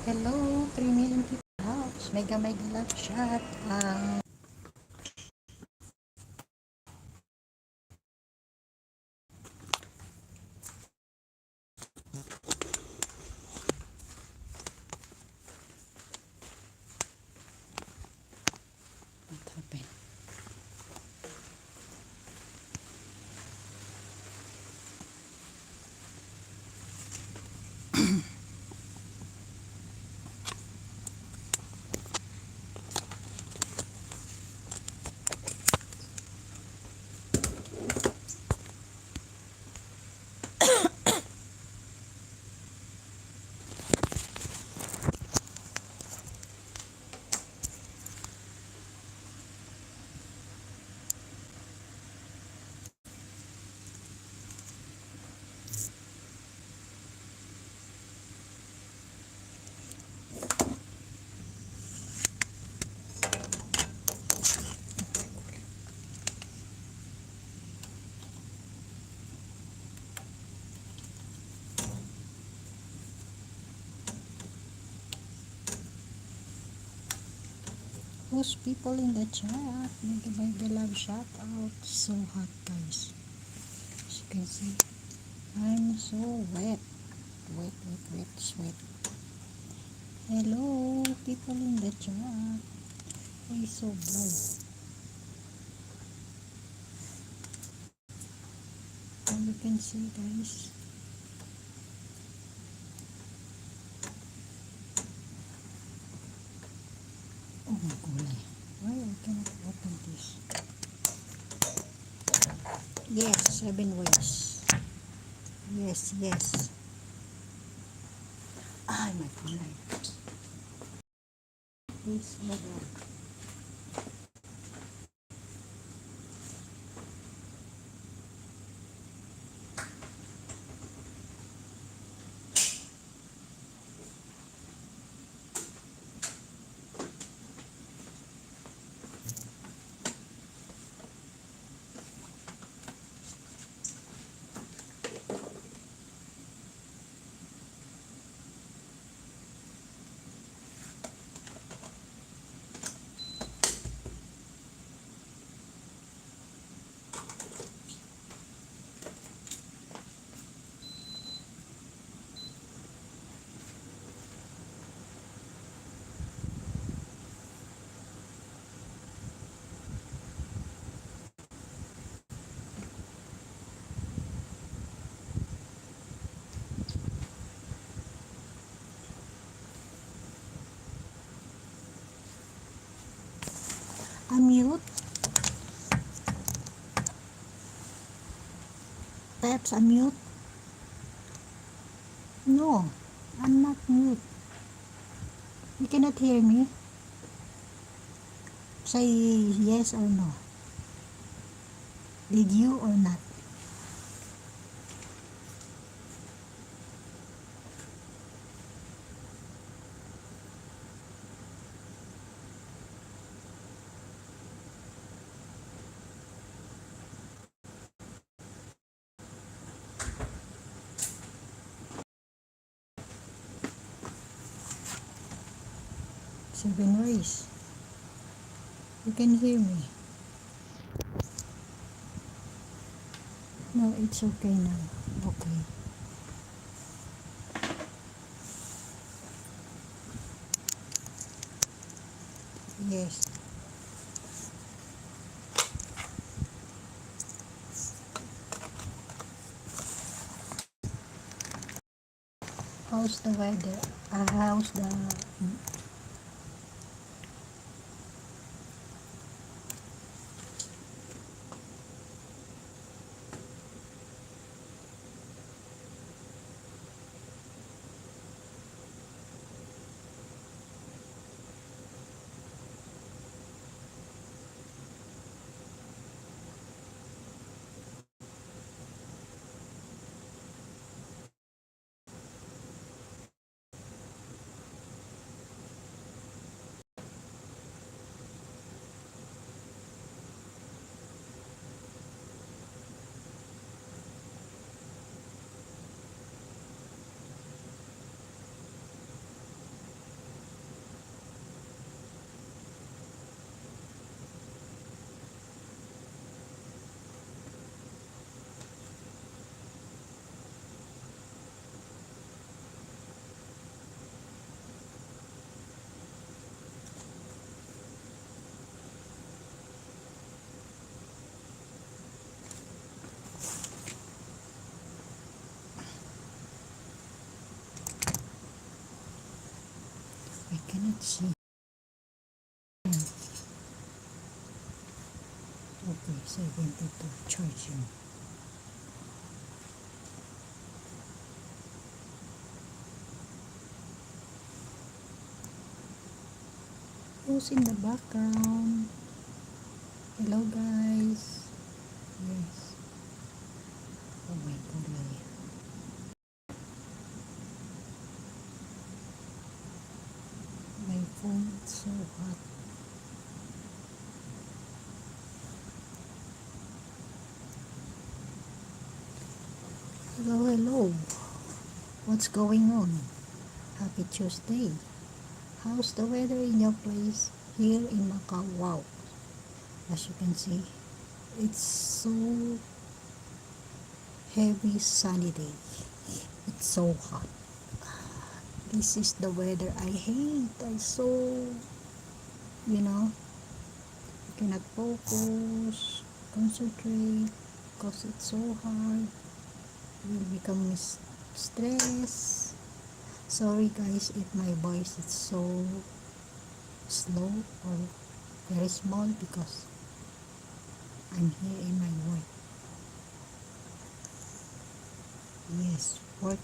Hello, 3 million people house. Mega love shot. What happened? Who's people in the chat? Mega love shout out. So hot, guys. As you can see, I'm so wet. Wet, sweat. Hello, people in the chat. Why so bright? As you can see, guys. Oh my god. Why I cannot open this? Yes, 7 ways. Yes. Ay, my kulay. Please, my God. Unmute. Taps, unmute. No, I'm not mute. You cannot hear me. Say yes or no. Did you or not? Seven ways. You can hear me. No, it's okay now. Okay. Yes. How's the weather? How's the... I cannot see. Okay, 72 charging. Who's in the background? Hello guys. Yes. Oh my god. My phone is so hot. Hello, hello. What's going on? Happy Tuesday. How's the weather in your place? Here in Macau, wow. As you can see, it's so heavy sunny day. It's so hot. This is the weather I hate. I so, you know, I cannot focus, concentrate, because it's so hard. Will become stress. Sorry guys if my voice is so slow or very small because I'm here in my work. Yes, work.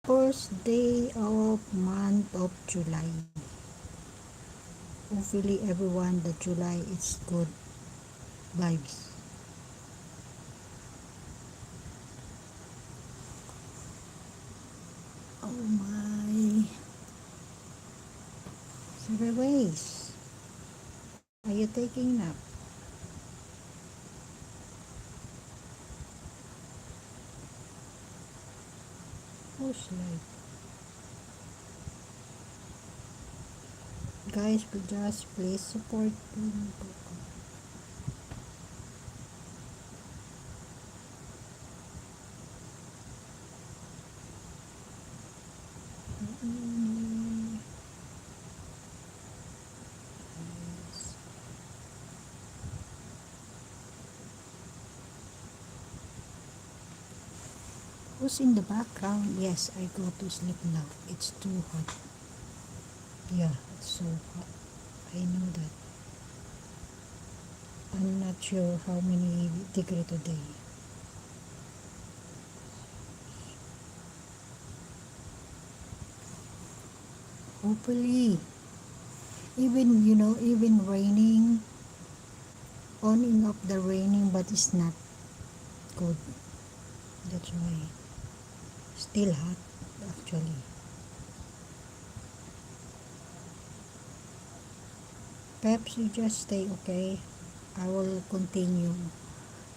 First day of month of July. Hopefully everyone that July is good vibes. Oh my. Surveys. Are you taking nap? Who's live? Guys, just please support me. Who's in the background? Yes, I go to sleep now. It's too hot. Yeah, it's so hot. I know that. I'm not sure how many degree today. Hopefully, even raining, on and off the raining, but it's not good. That's why. Still hot, actually. Perhaps you just stay, okay? I will continue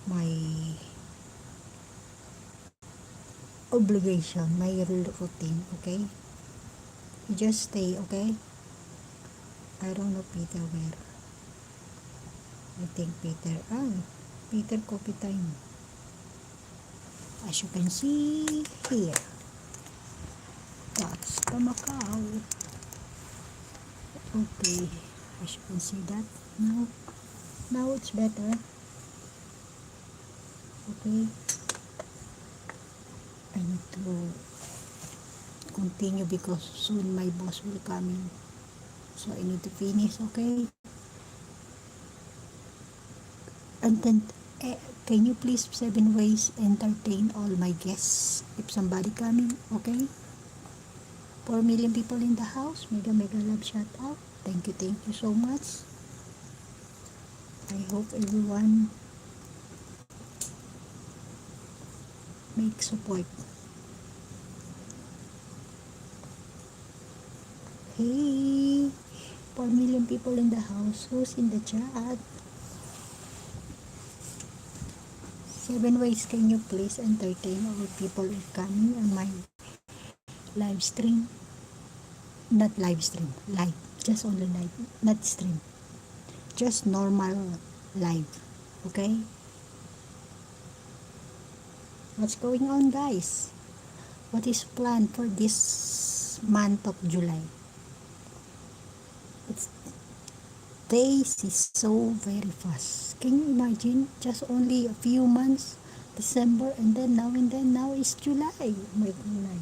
my obligation, my routine, okay? You just stay, okay? I don't know Peter where. I think Peter coffee time. As you can see here, that's the Macau. Okay, as you can see that now it's better. Okay, I need to continue because soon my boss will come in, so I need to finish. Okay, and then can you please 7 ways entertain all my guests if somebody coming? Okay, 4 million people in the house. Mega love shout out. Thank you so much. I hope everyone make support. Hey, 4 million people in the house. Who's in the chat? 7 ways can you please entertain all people who coming on my live stream? Not live stream, live. Just only live, not stream. Just normal live. Okay? What's going on, guys? What is planned for this month of July? days is so very fast. Can you imagine? Just only a few months, December, and then now is July. Oh my God.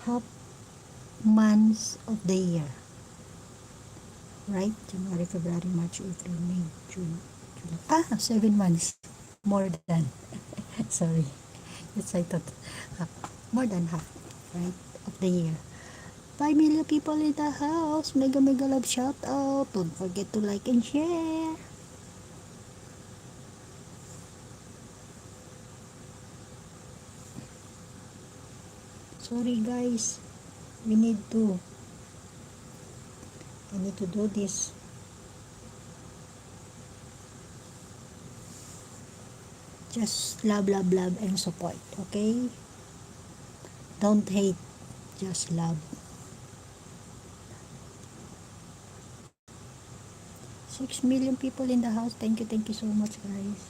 Half months of the year. Right? January, February, March, April, May, June, July. 7 months. More than. Sorry. Yes, I thought. Half. More than half. Right? Of the year. 5 million people in the house. Mega mega love shout out. Don't forget to like and share. Sorry guys. We need to. I need to do this. Just love, love, love and support. Okay? Don't hate. Just love. 6 million people in the house. Thank you so much guys.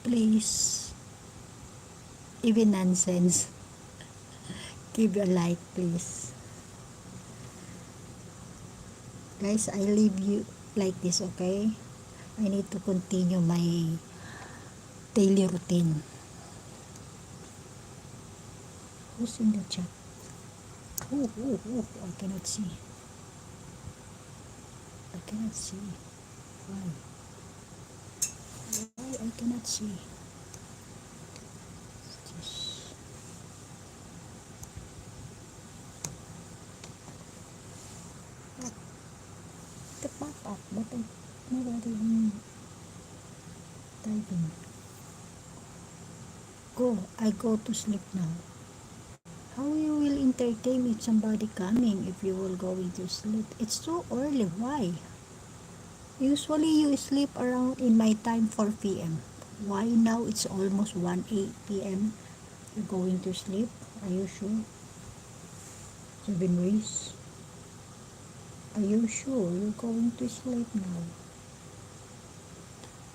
Please. Even nonsense. Give a like please. Guys, I leave you like this, okay? I need to continue my daily routine. Who's in the chat? Oh, I cannot see. I cannot see. Why? Why I cannot see? Just... the pop-up, but nobody typing. I go to sleep now. How you will entertain if somebody coming if you will going to sleep? It's so early. Why? Usually you sleep around in my time 4 p.m. Why now it's almost 1 p.m. You're going to sleep? Are you sure? 7 ways. Are you sure you're going to sleep now?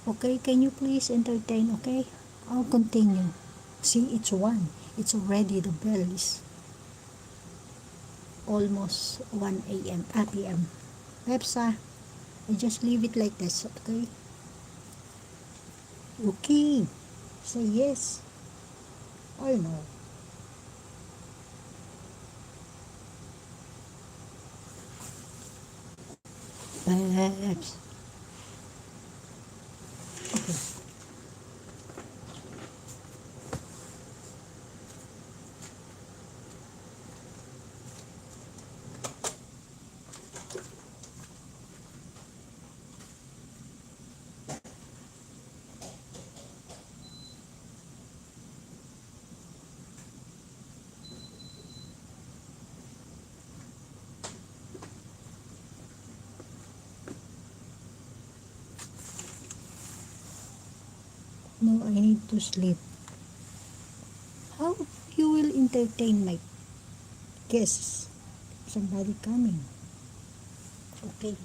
Okay, can you please entertain, okay? I'll continue. See, it's 1. It's already, the bell is almost 1 a.m. p.m. Pepsa, I just leave it like this, okay? Okay. Say yes or no. Peps. Okay. No, I need to sleep. How you will entertain my guests? Somebody coming. Okay.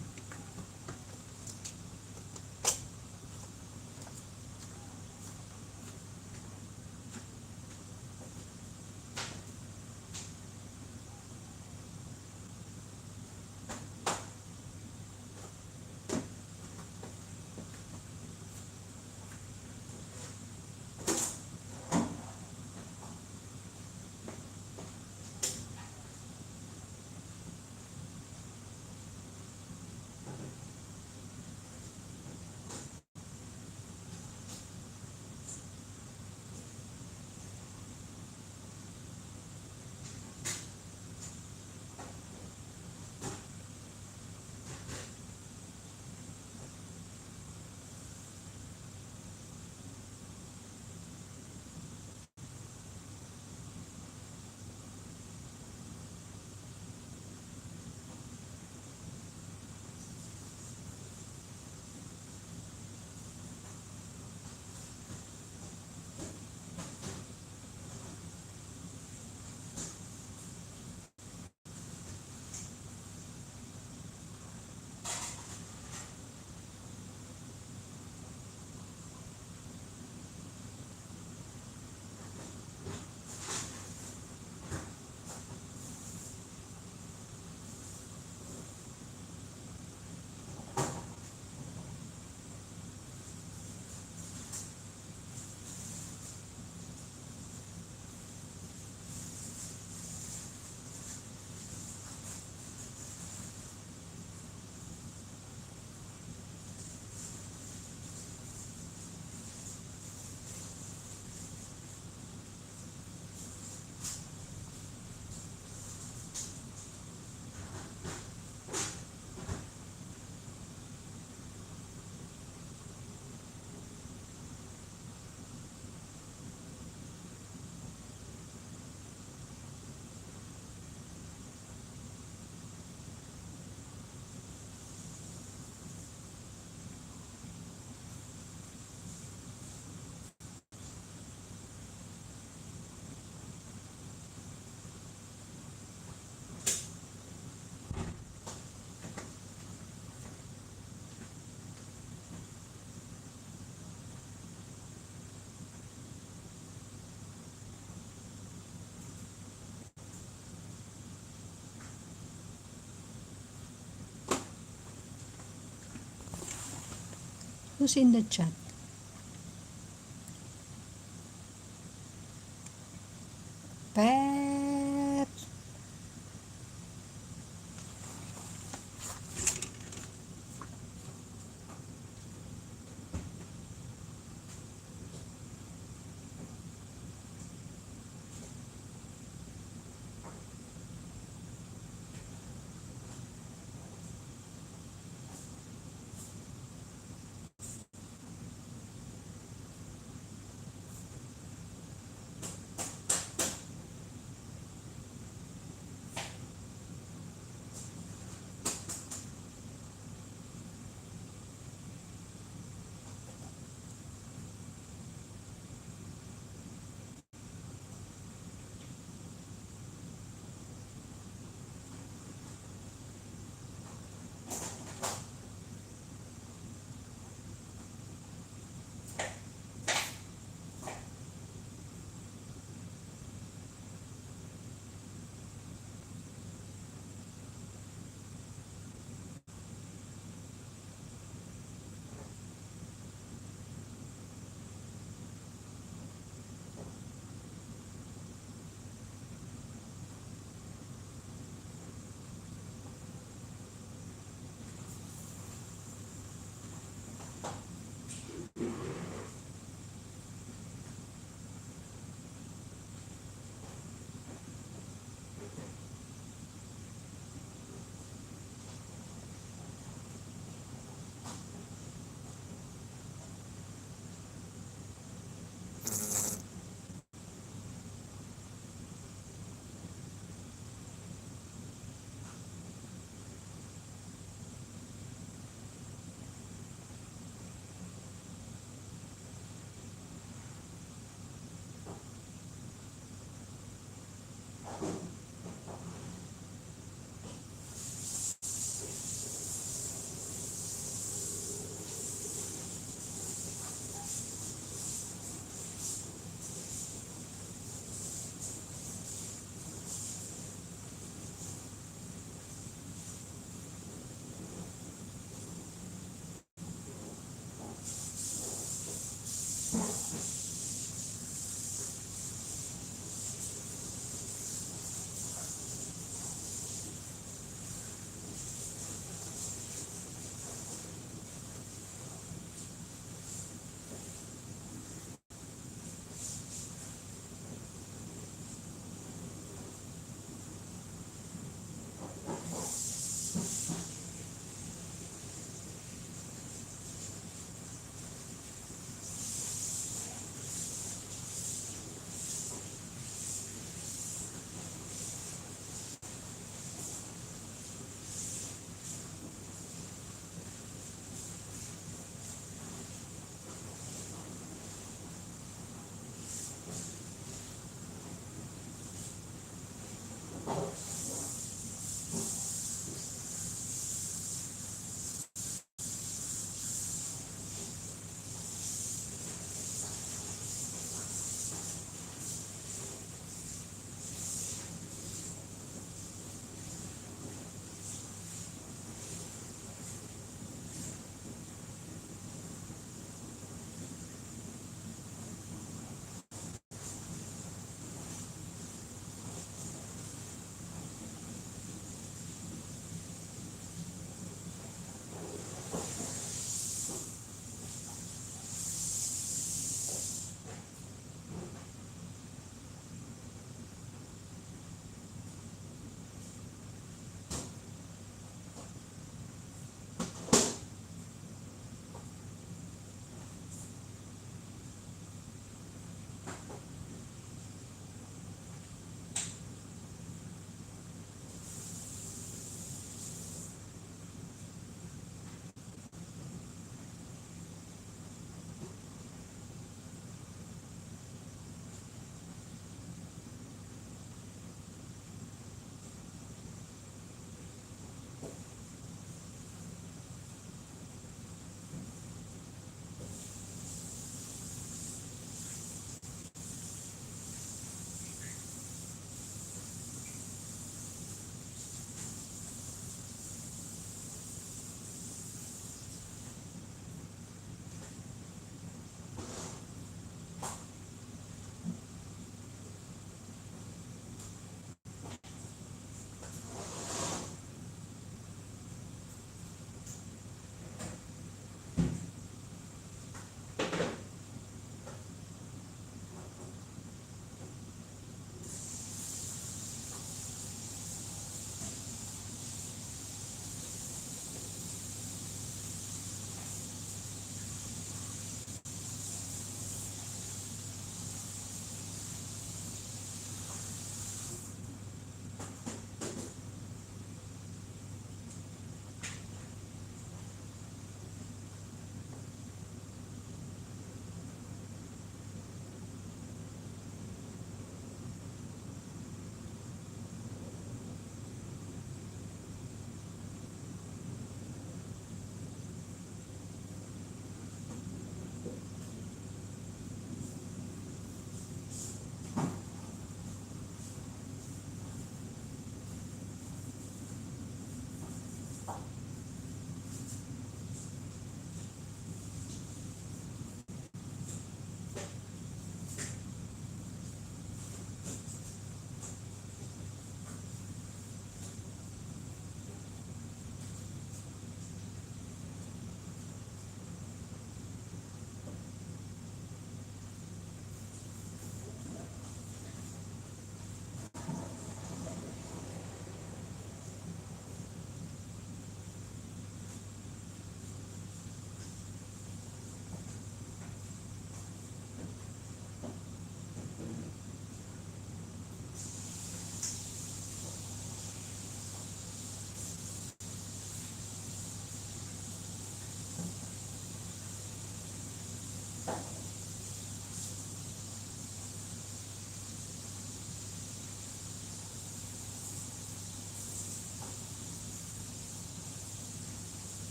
Who's in the chat? Pet.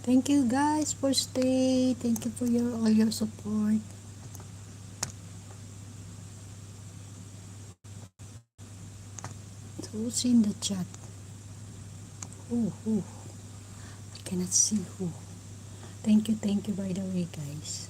Thank you guys for stay. Thank you for all your support. So who's in the chat? Who? I cannot see who. Thank you by the way guys.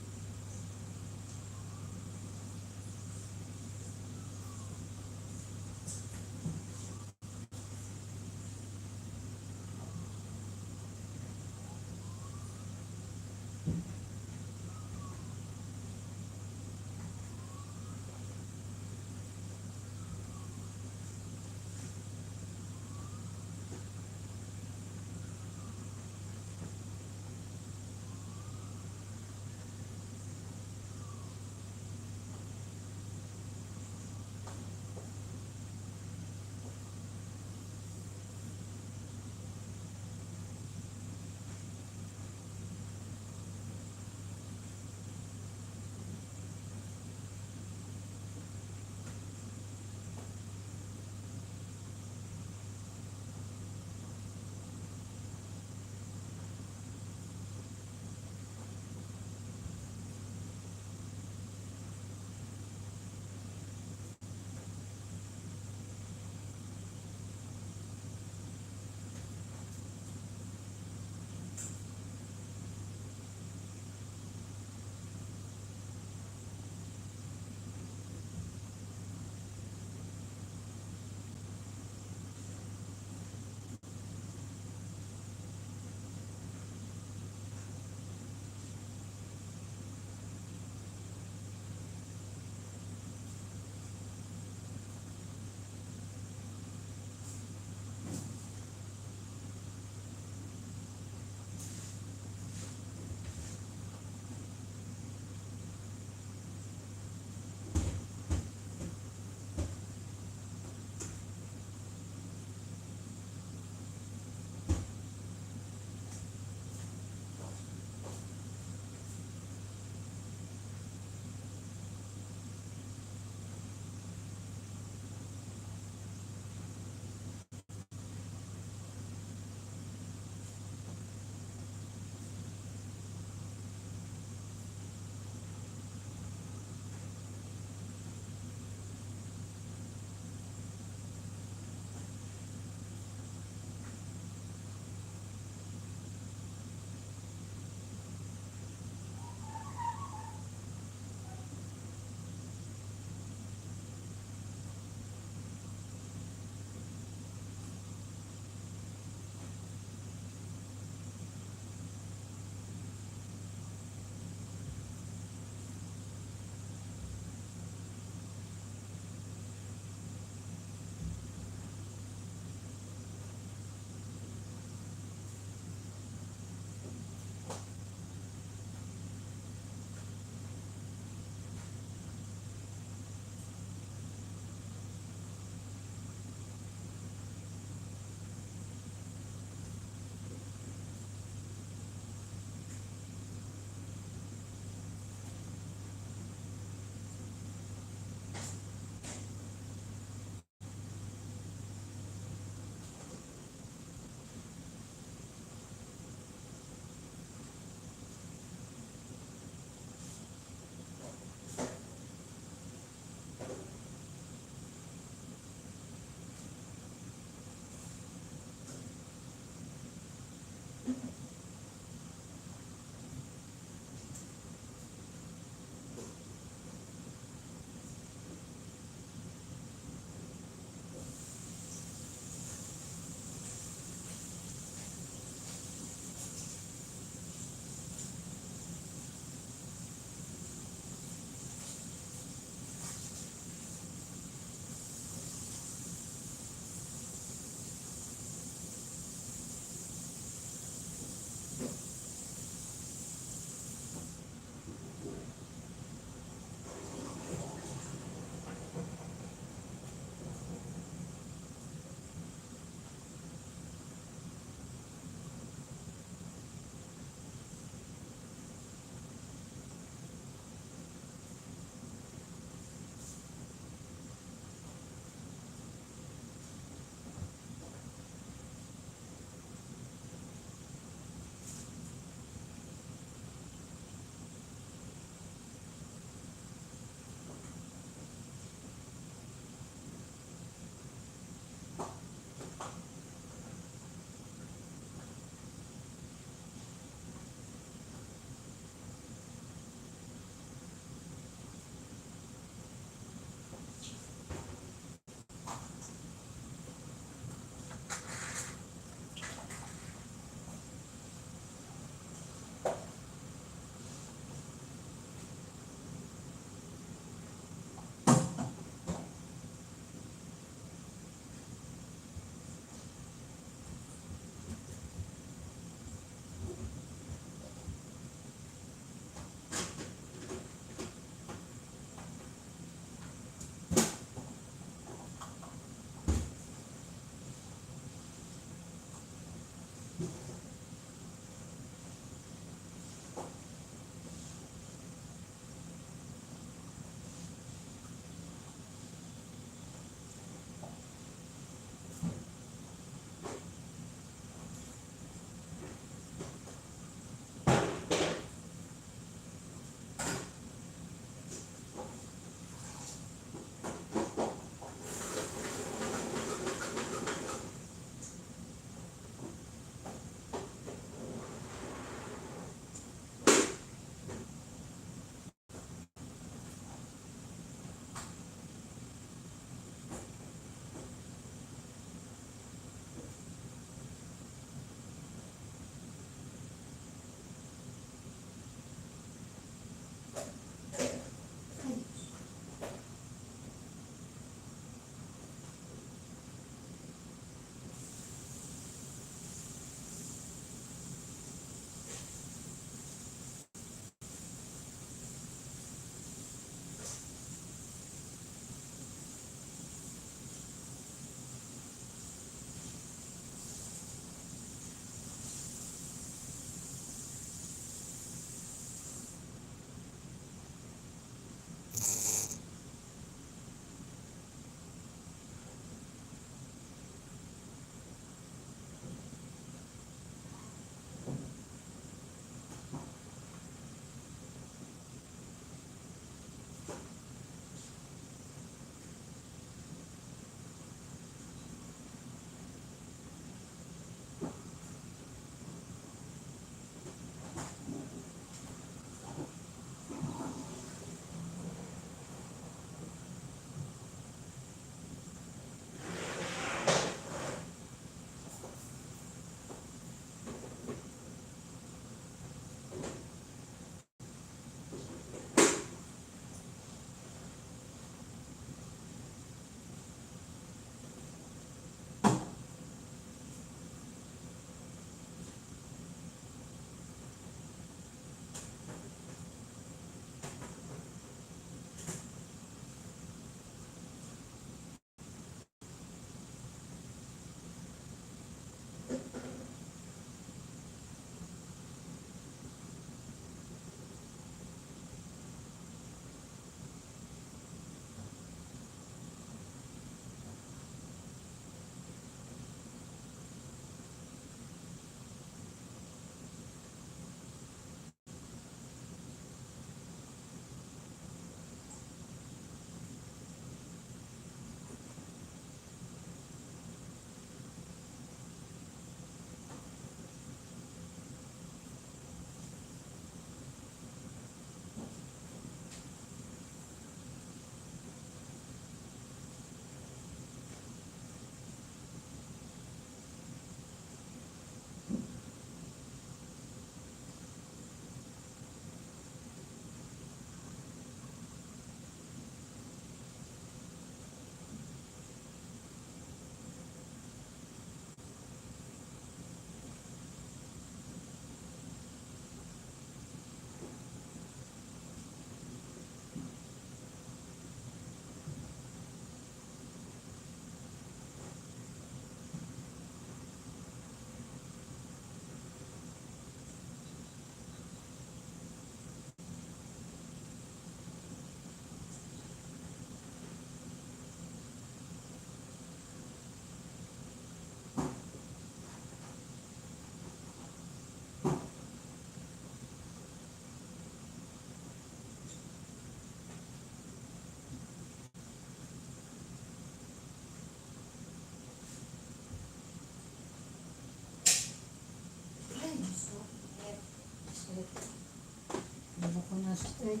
straight.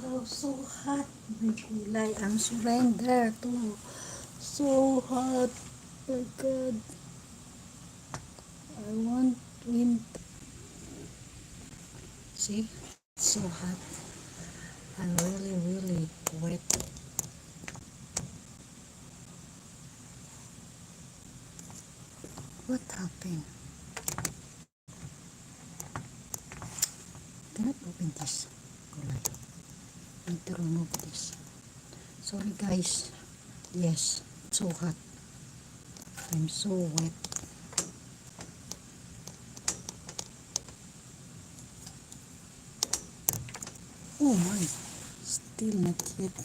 Oh, so hot. May kulay ang surrender to. So hot. Oh God. I want wind. See? So hot. I'm really wet. What happened? Cannot open this. Kulay. Need to remove this. Sorry guys. Yes, it's so hot. I'm so wet. Oh my. Still not yet.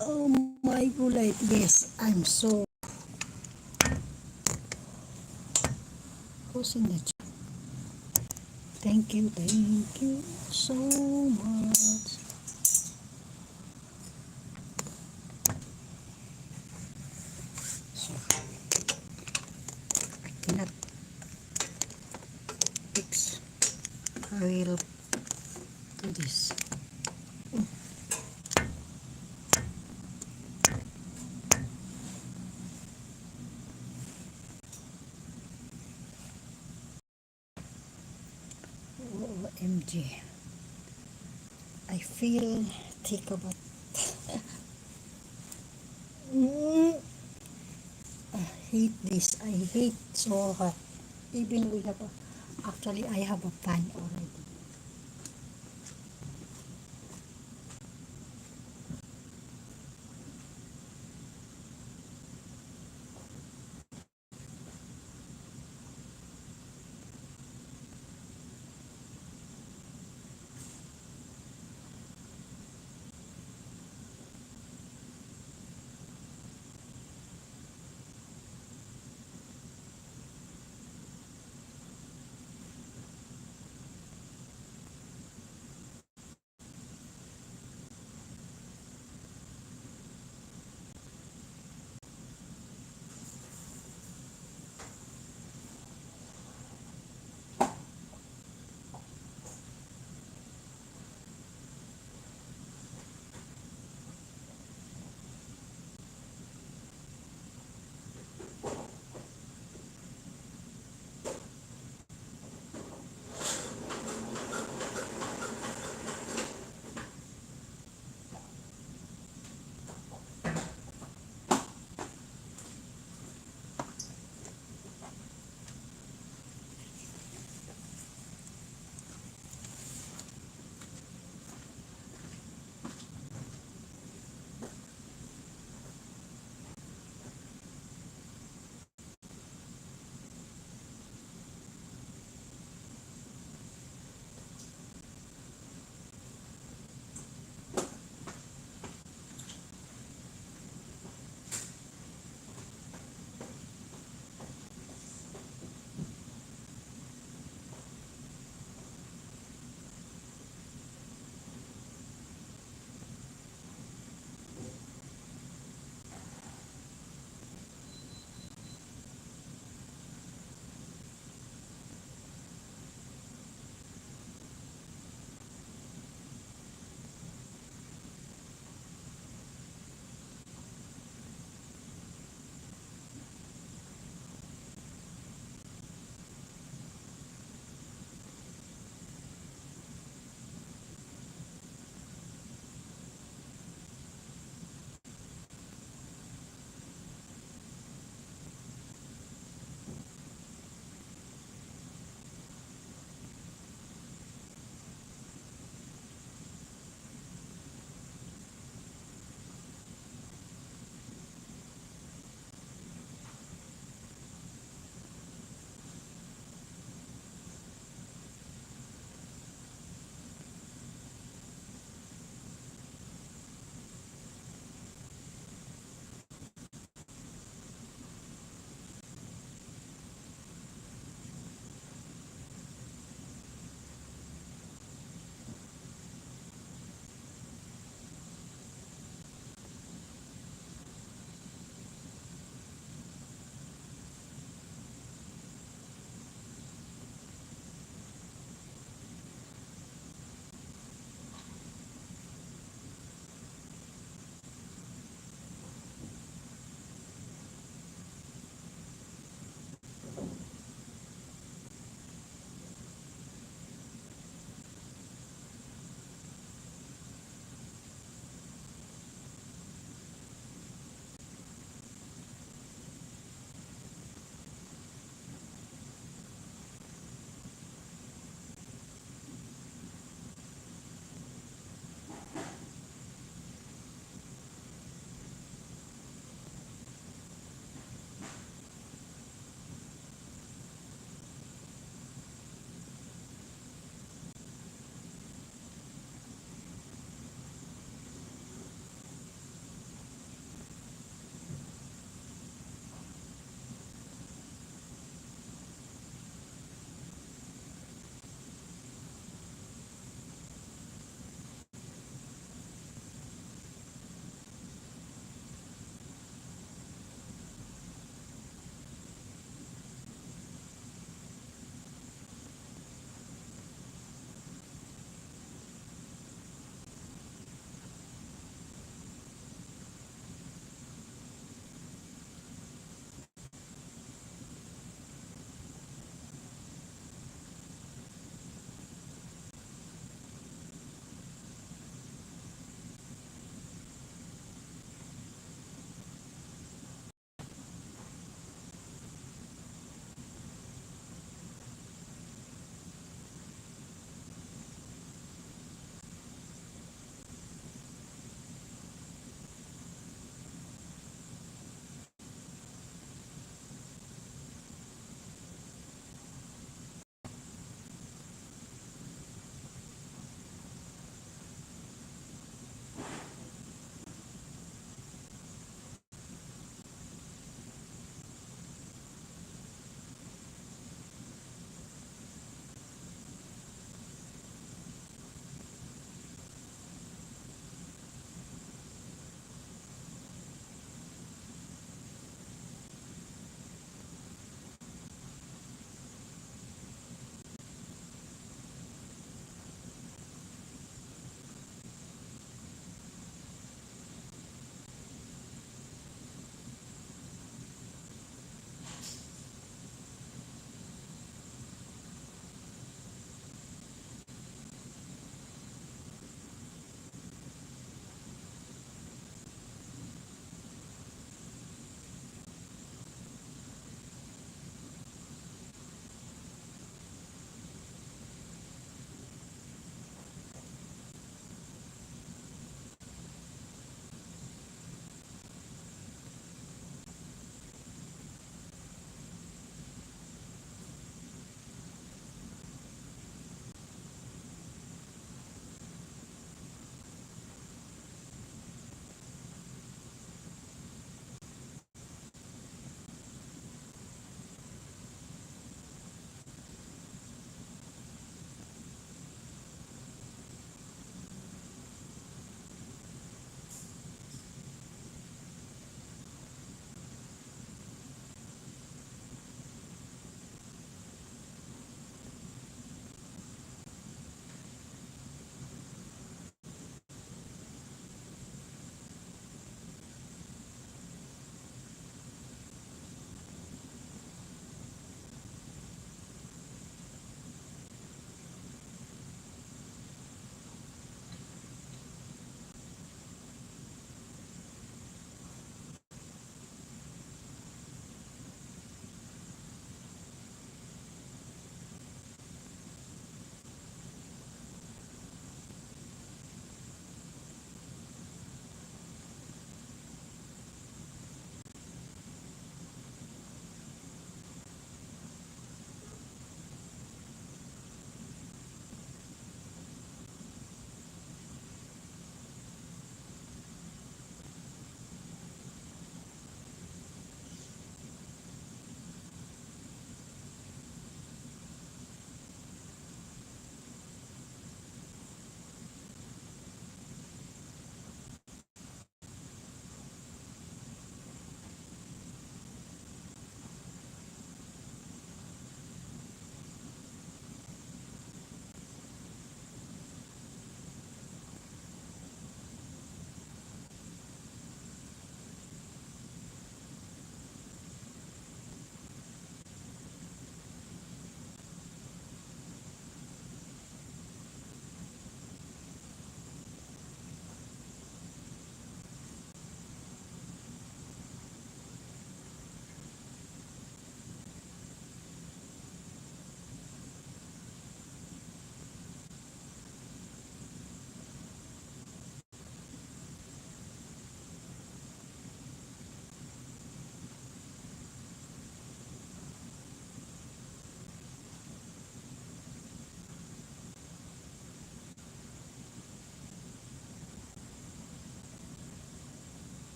Oh my gulay. Yes, I'm so. Who's in the chat? Thank you so much. So, I cannot fix. I will do this. OMG. I feel thick about. I hate this. I hate so hot. Even we have a, actually I have a fan already.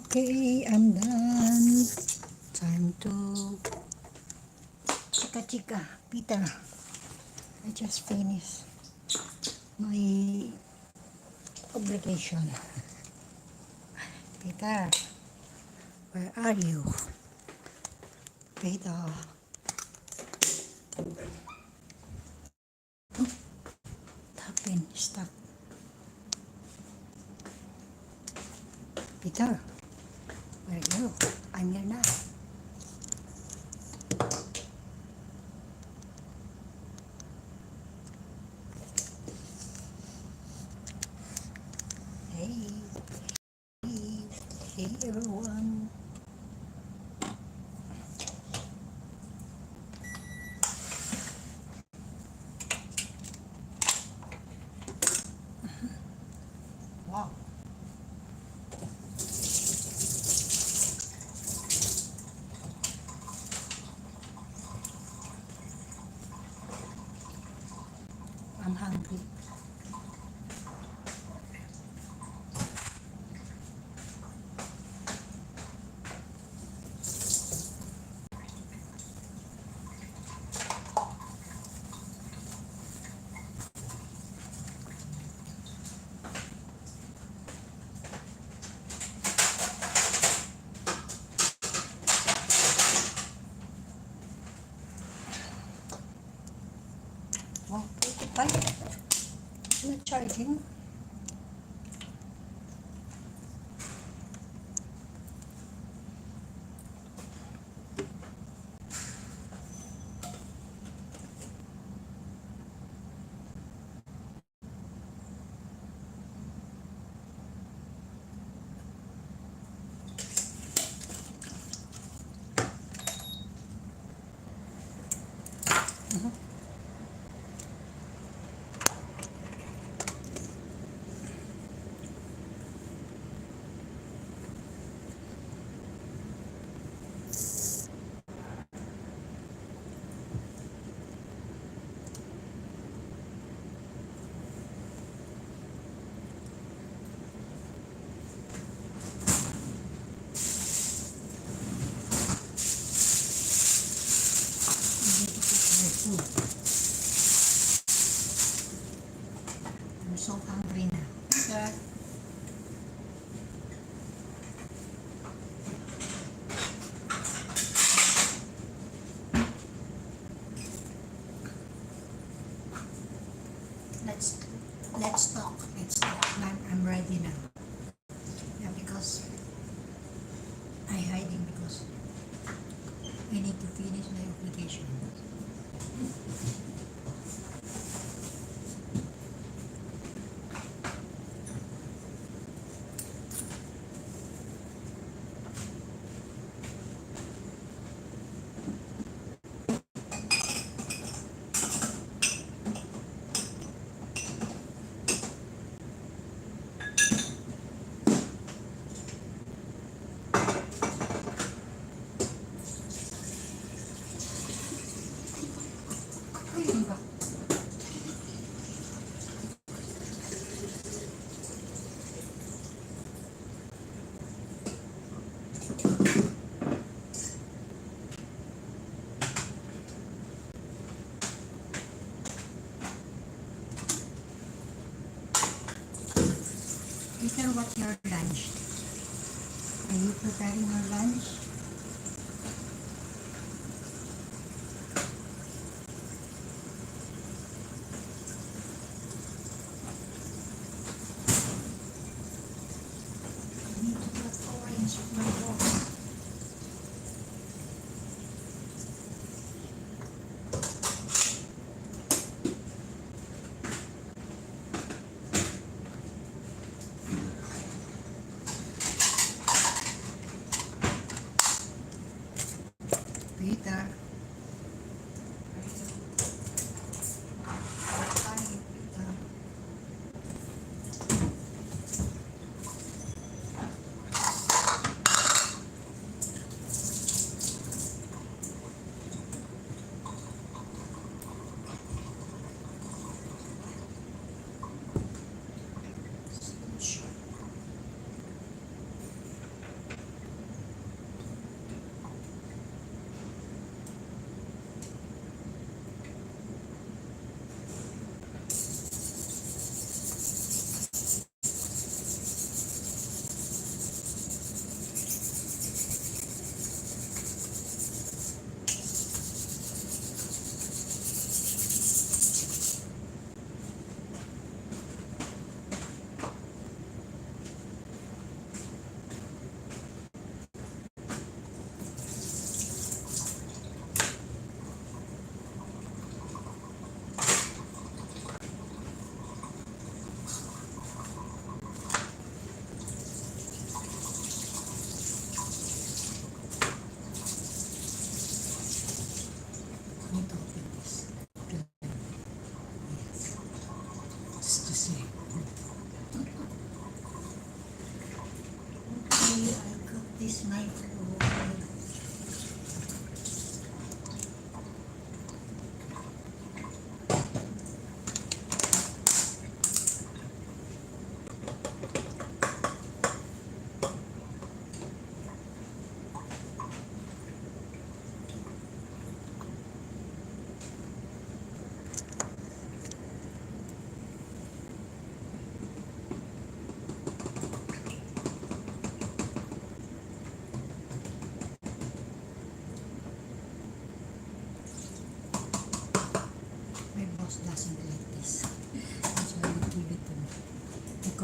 Okay, I'm done. Time to chika, Peter. I just finished my obligation. Peter, where are you? Peter. Happened, stuck. Peter, where are you? I'm here now. Hey, hey, hey everyone. Wow. I'm hungry. Wow, bye. Not charging. I'm so hungry now. Okay. Let's let's talk. Let's talk. I'm ready now. Yeah, because I hiding because I need to finish my obligation. Ayun ba? Peter, what's your lunch? Are you preparing your lunch? I need to put orange in my bowl. Peter. Hi, Peter.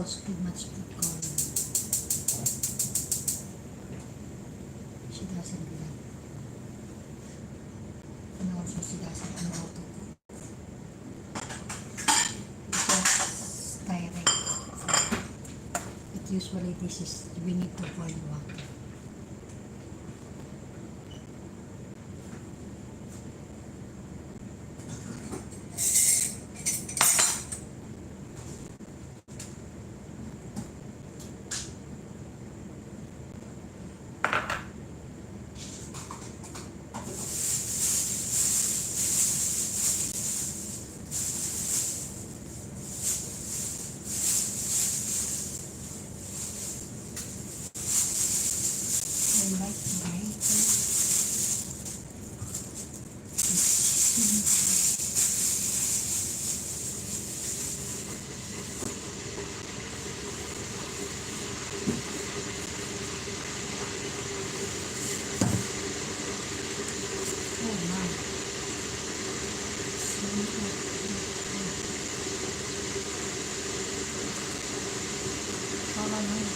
because too much alcohol. She doesn't like. And also she doesn't know how to cook. Because direct. But usually this is, we need to boil water. I like tomato. Oh my. All I know is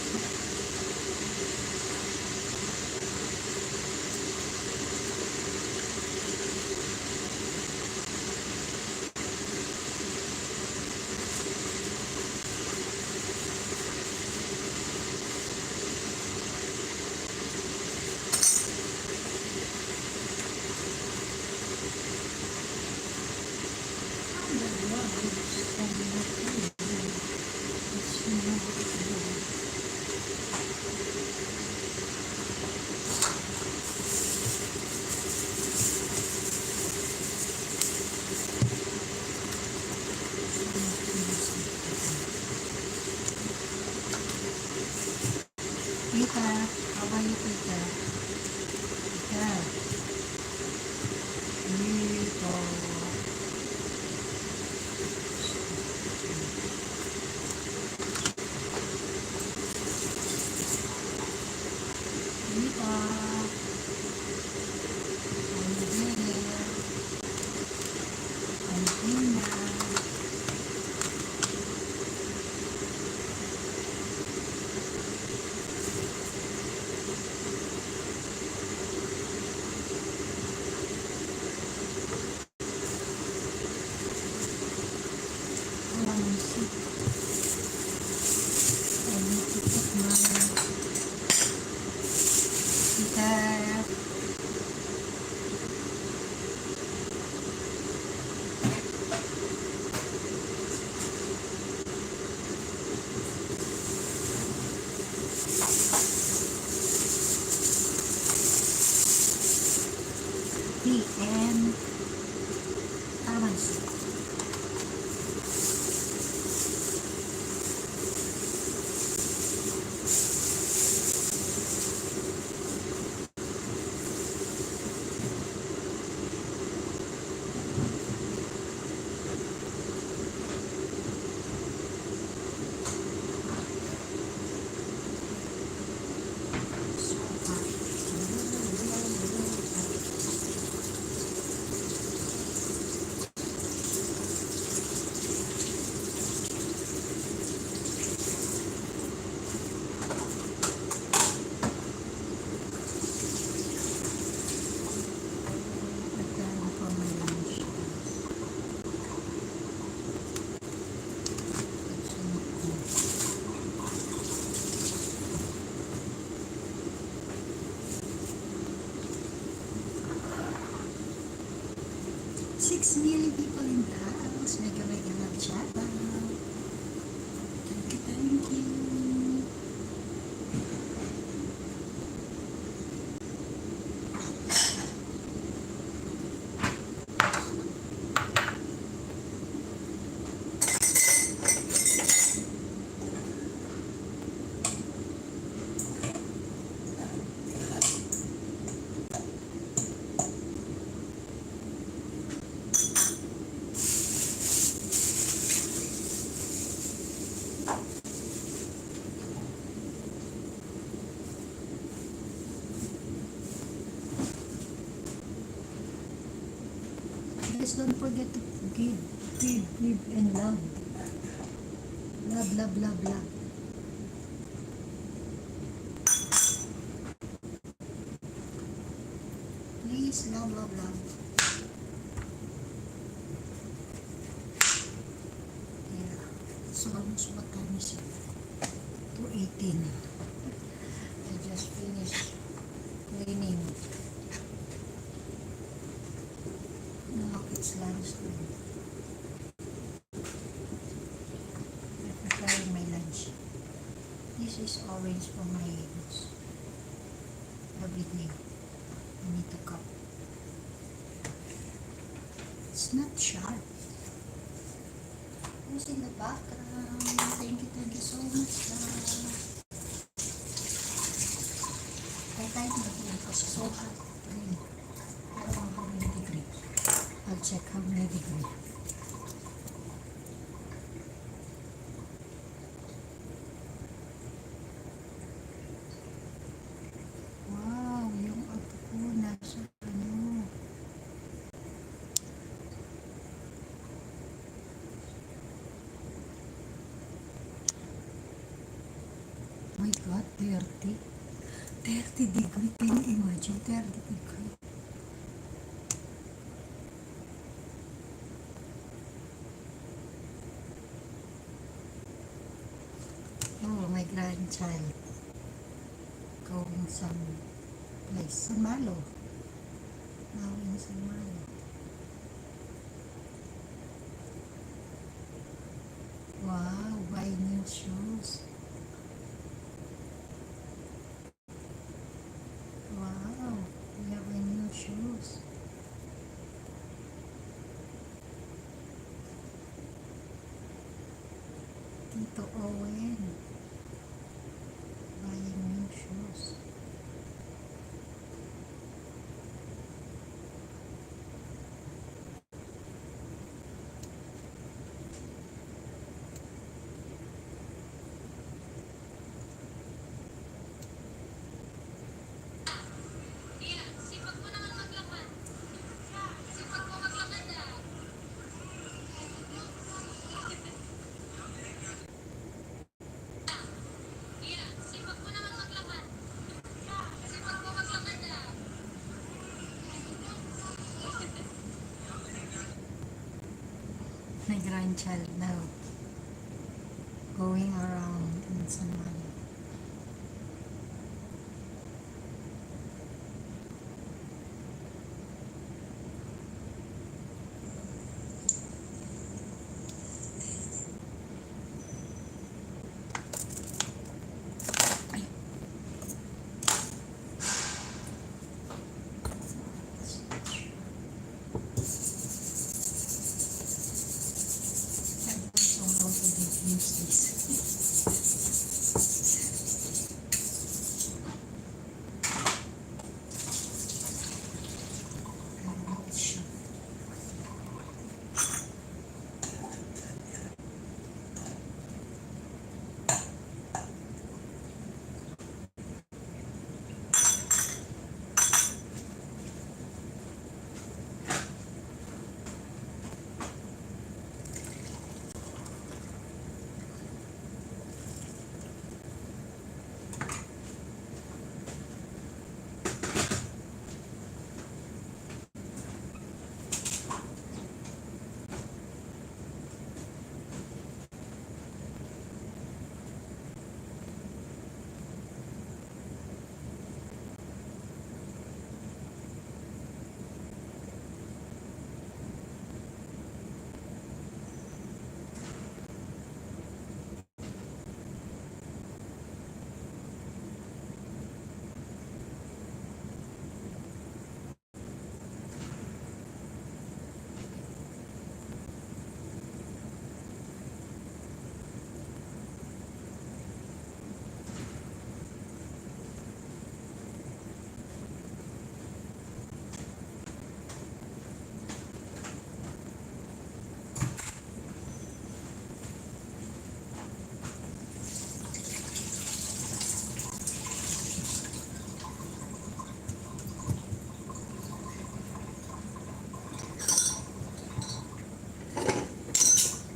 Tita, how are you, Tita? Tita. Tito. Tita. Are you there? Antina. Oh, I'm sick. I need to put my Tita. PM. Tamansi. So hot. 6 million people in the house. Mega love shout out. Thank you, thank you. Guys, don't forget to give, and love. Love, love, love, love. peace, love, love, love. Yeah. So, almost what time is it? 2:18. I just finished cleaning. Now it's lunchtime. I'm preparing my lunch. This is orange for my use. Every day I need to cut. It's not sharp. Who's in the background? Thank you so much, love. I tried to do it because it's so hot. Really. I don't know how many degree. I'll check how many degree. Wow, yung apo ko nasa ano. My God, 30. 30 degree. Can you imagine? 30 degree. Oh, my grandchild going some place. San Malo. Now in San Malo. Wow, buy new shoes. Wow, we have a new shoes. Tito Owen buying new shoes. My grandchild now going around in San Malo. I don't know how to use this. I don't know, it's sharp.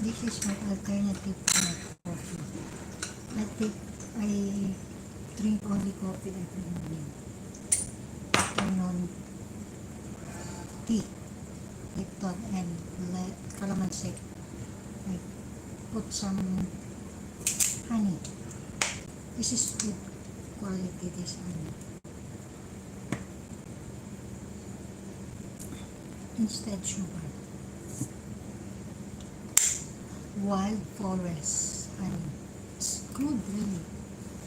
This is my alternative to my coffee. I drink only coffee every morning. Afternoon, tea, Lipton and calamansi. I put some honey. This is good quality, this honey. Instead sugar. Wild forest honey. It's good really.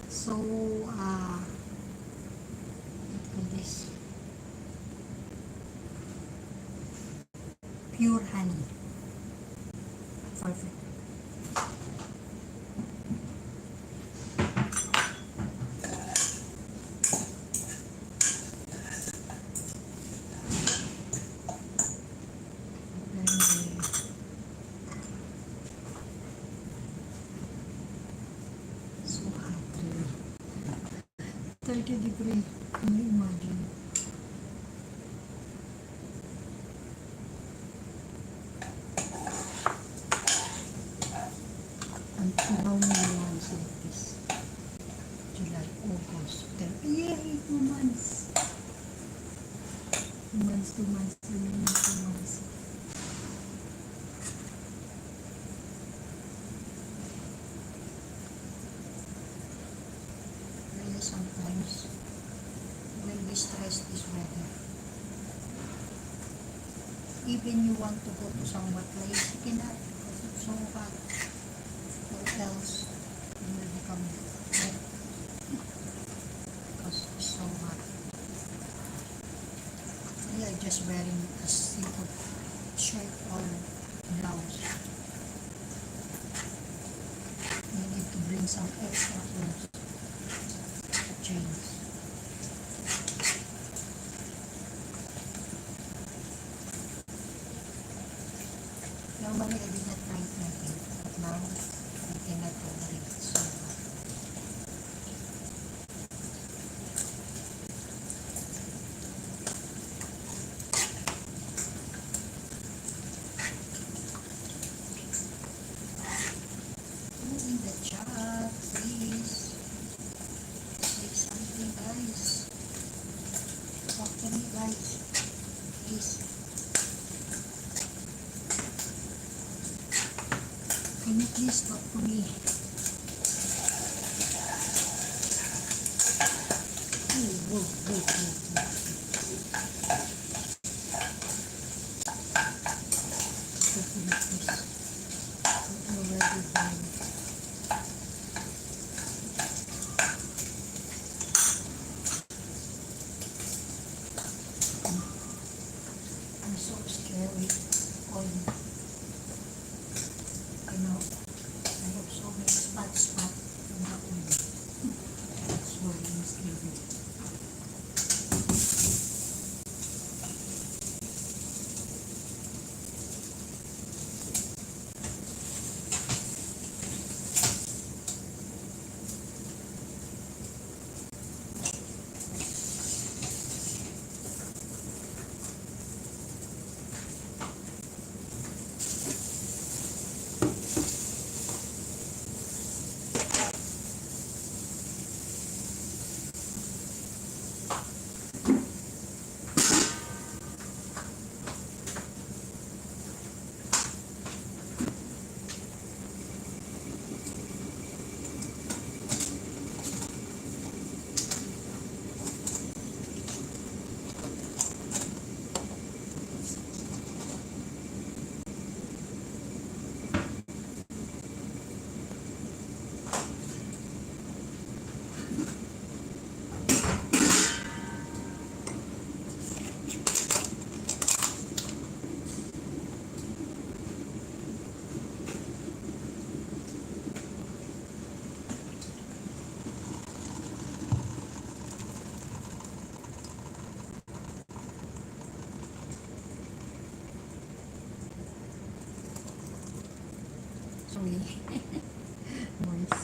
So this pure honey. Perfect. So hot really. 30 degree. Can you imagine? Until how many months like this? July, August, September. Yeah, 8 months. 2 months, 2 months, 2 months. Really sometimes when we stress this weather, even you want to go to some hot place, you cannot because it's so hot. Or else you will become dead because it's so hot. We are just wearing a simple shirt or blouse. You need to bring some extra clothes to change. Normally I did not like it, but now I cannot tolerate it so hot. In the chat, please say something, guys. Talk to me, guys. Please. Can you please talk to me? Oh, whoa, whoa, whoa, whoa. Already done. I'm so scared with oil. You know, I have so many spots in the oil. That's why I'm scared. Sorry. Noise.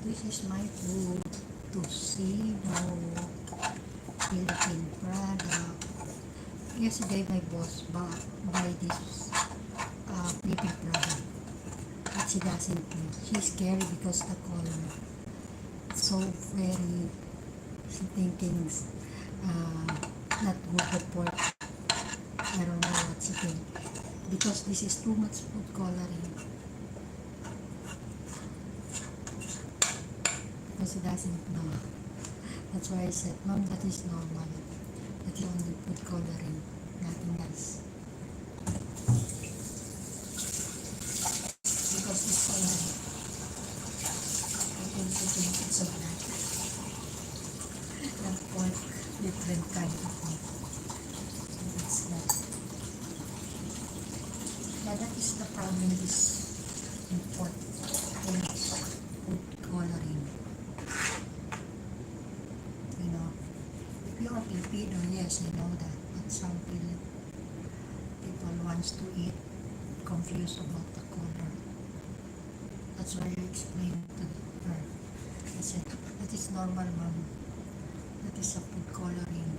This is my food to see no Philippine product. Yesterday my boss buy this Philippine She doesn't know. She's scared because the color. So very, she thinking not good for pork. I don't know what she think. Because this is too much food coloring. Because she doesn't know. That's why I said, Mom, that is normal. That is only food coloring. Nothing else. Because it's coloring. I can think it's a black. Not pork. Different kind of meat. So that's that. Yeah, that is the problem is in pork. Food coloring. You know, if you are Filipino, yes, you know that. But some people wants to eat confused about the color. That's why I explained to her. I said, that is normal, Mom. That is a food coloring.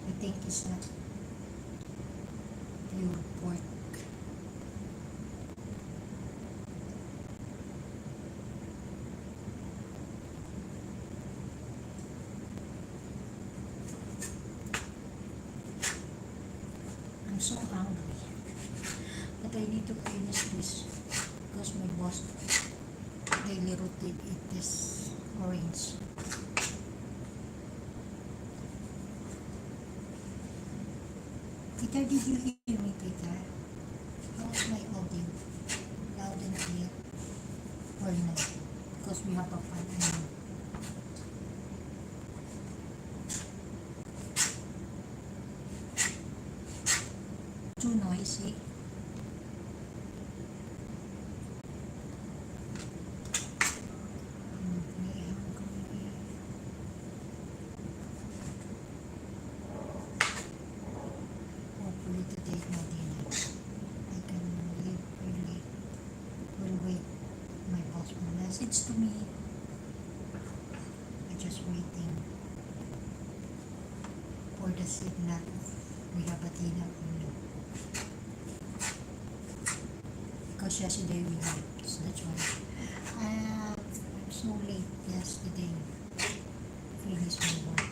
I think it's not pure pork. I'm so hungry. But I need to finish this because my boss daily routine eat this orange. Peter, did you hear me, Peter? How's my audio? Loud and clear? Or not? Because we have a fan. Too noisy. Hopefully today my dinner. I can leave really. Will wait my boss will message to me. I'm just waiting for the signal. We have a dinner only. Because yesterday we had, so that's why. I'm so late yesterday. Finish my work.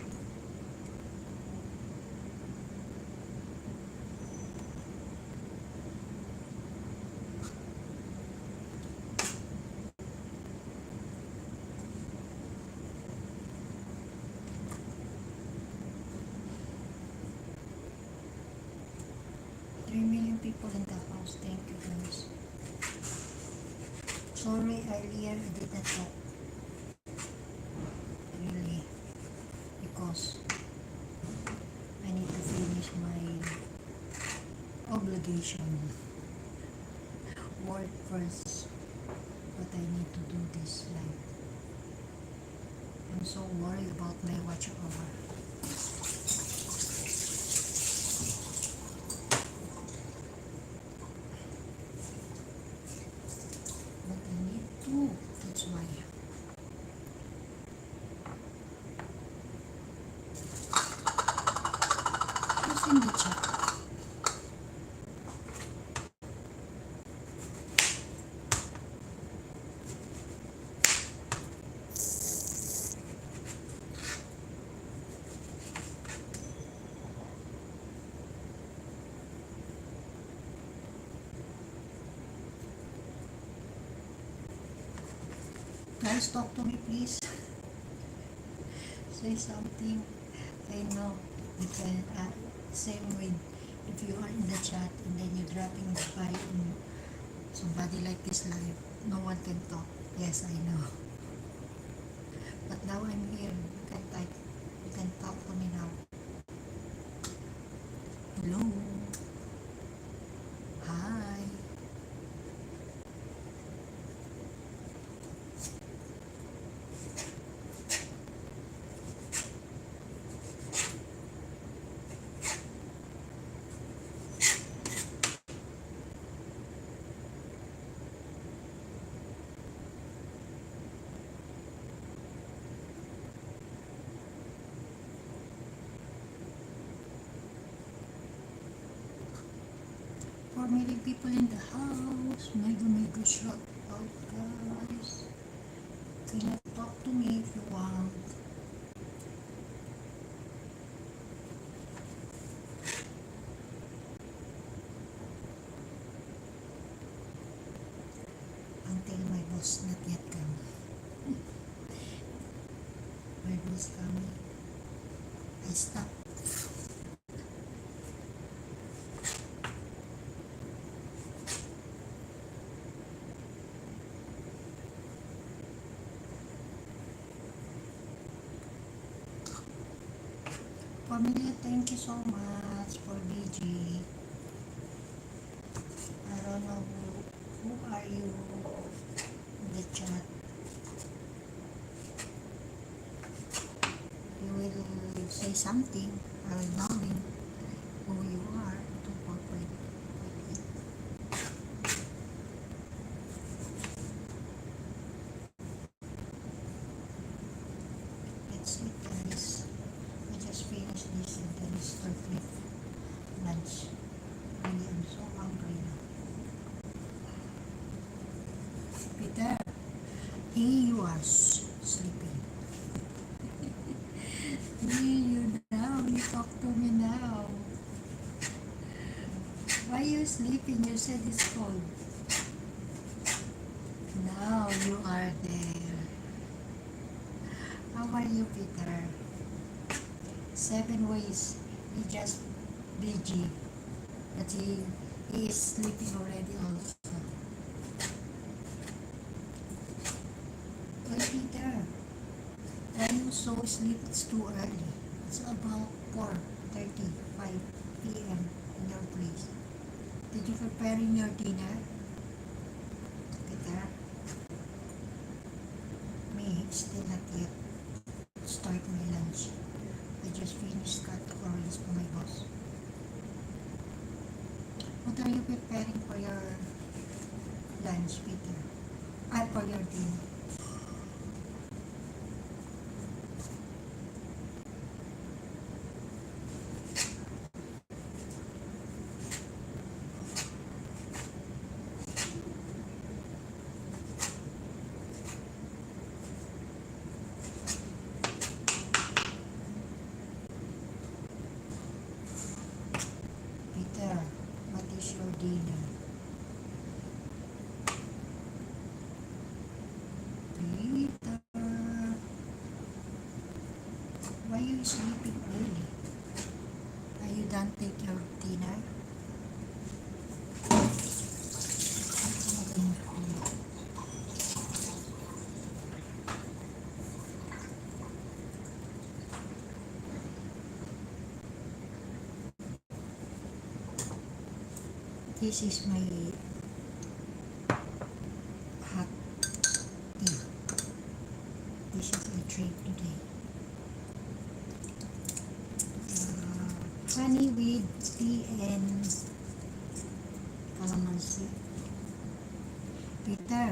People in the house. Thank you guys. Sorry earlier I did not talk. Really. Because I need to finish my obligation. Work first. But I need to do this live. I'm so worried about my watch hour. That's why. Who's in the chat? Guys, talk to me please. Say something. I know you can same with if you are in the chat and then you're dropping by in somebody like this live, no one can talk. Yes, I know. But now I'm here. You can type. You can talk to me now. Hello. Hi. family people in the house. Mega shout out, guys. Can you talk to me if you want? Until my boss not yet come. My boss coming. I stop. Pamilya, thank you so much for BG. I don't know who are you in the chat. You will say something. I will know who you are. 2.8. That's it, guys. I just finished this and then start with lunch. Really, I'm so hungry now. Peter, he was sleeping. You now, you talk to me now. Why you sleeping? You said it's cold. Now you are there. How are you, Peter? 7 ways. He just busy. But he is sleeping already also. Hey, Peter. Why you so sleep? It's too early. It's about 4:35 p.m. in your place. Did you preparing your dinner? Peter? Me, still not yet. Start my lunch. I just finished cut orange for my boss. What are you preparing for your lunch, Peter? For your dinner. Peter, what is your dinner? Peter, why are you sleeping early? Are you done take your dinner? This is my hot tea. This is I drink today. Honey with tea and calamansi. Peter.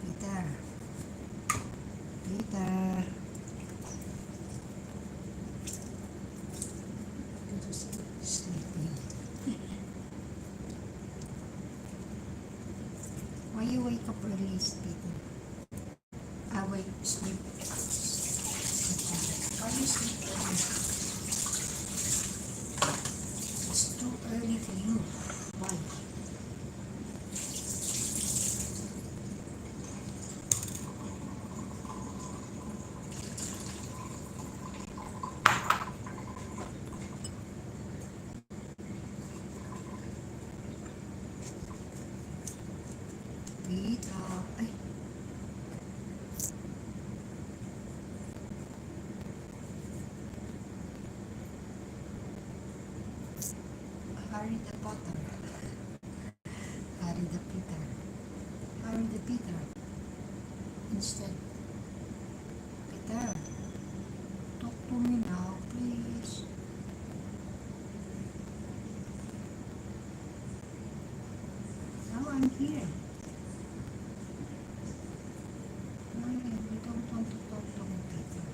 Peter. Peter. Sleeping. Why you wake up early, Peter? I wake sleep. Why you sleep early? It's too early for you. Why? Peter. Ay. Harry the Potter. Harry the Peter. Harry the Peter. Instead. Peter. Talk to me now, please. Now I'm here. No, we don't want to talk to me, Peter.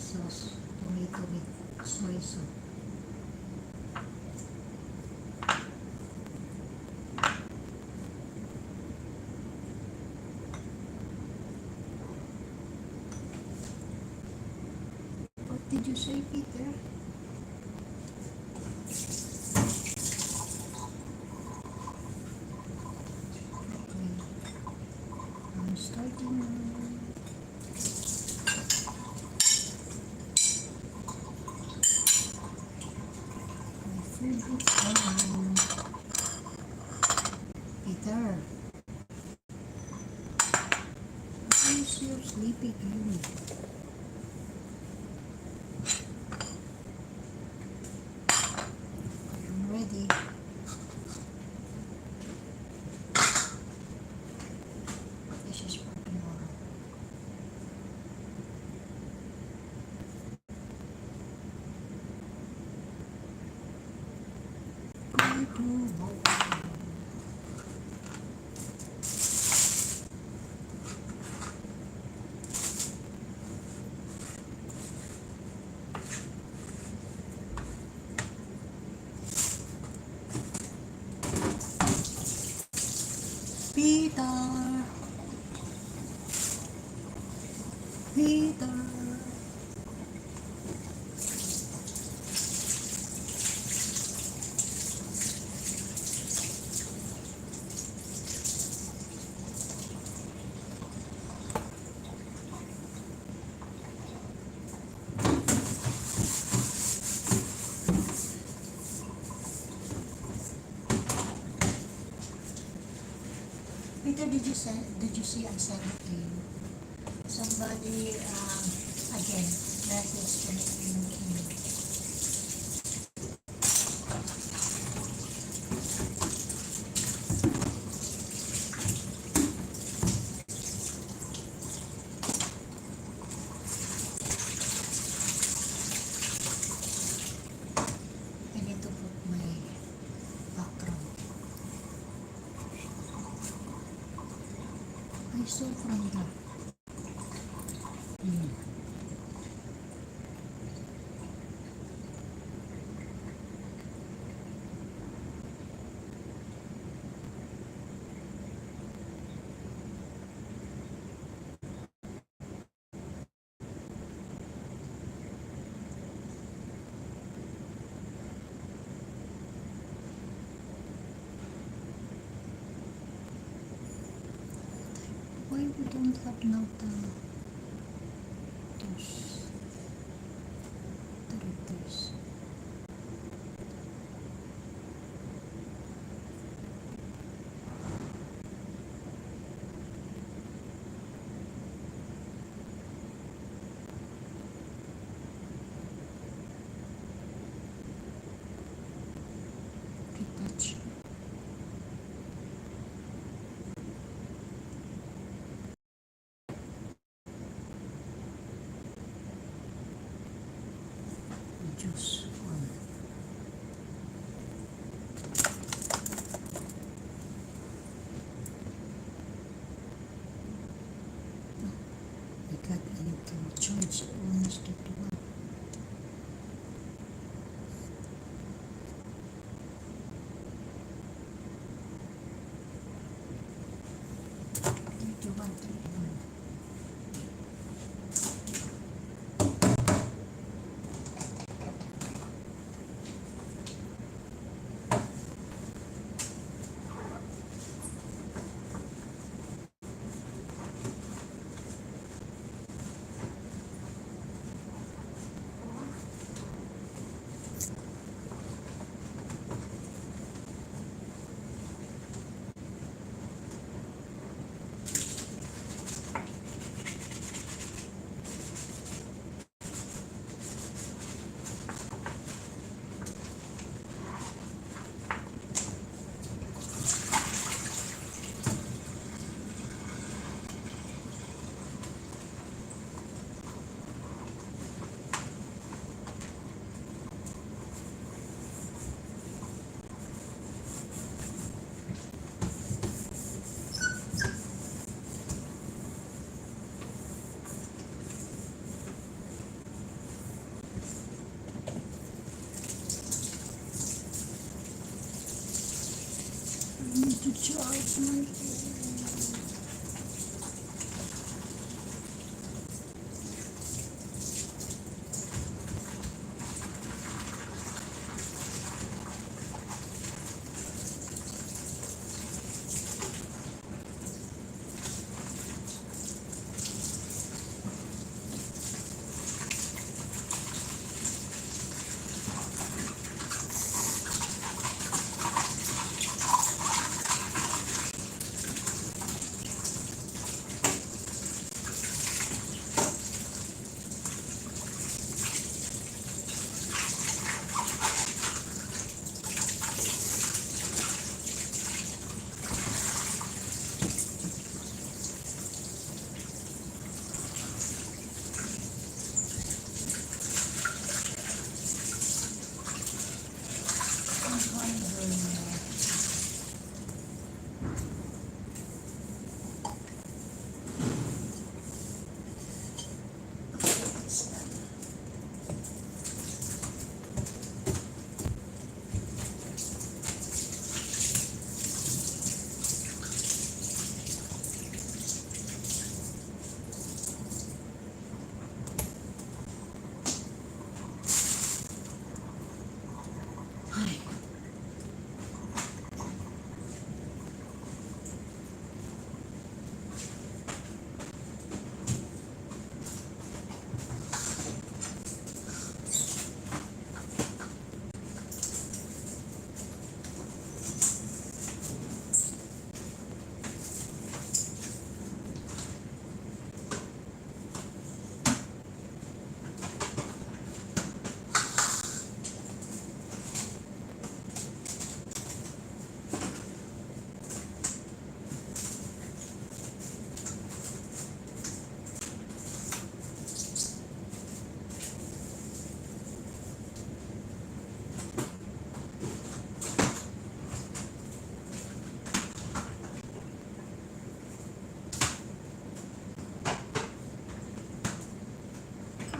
sauce, tomato with soy sauce. What did you say, Peter? Okay, I'm starting now. My food is done. Peter, why is you sleepy early? I'm ready. This is for tomorrow. Peter, Peter. Peter, did you see I sent it to you? Somebody, again, message to me in I need to put my background. I saw from the why we don't have now those directors. Retouch. Juice one. I got I need to charge almost 21. 31. to charge my phone.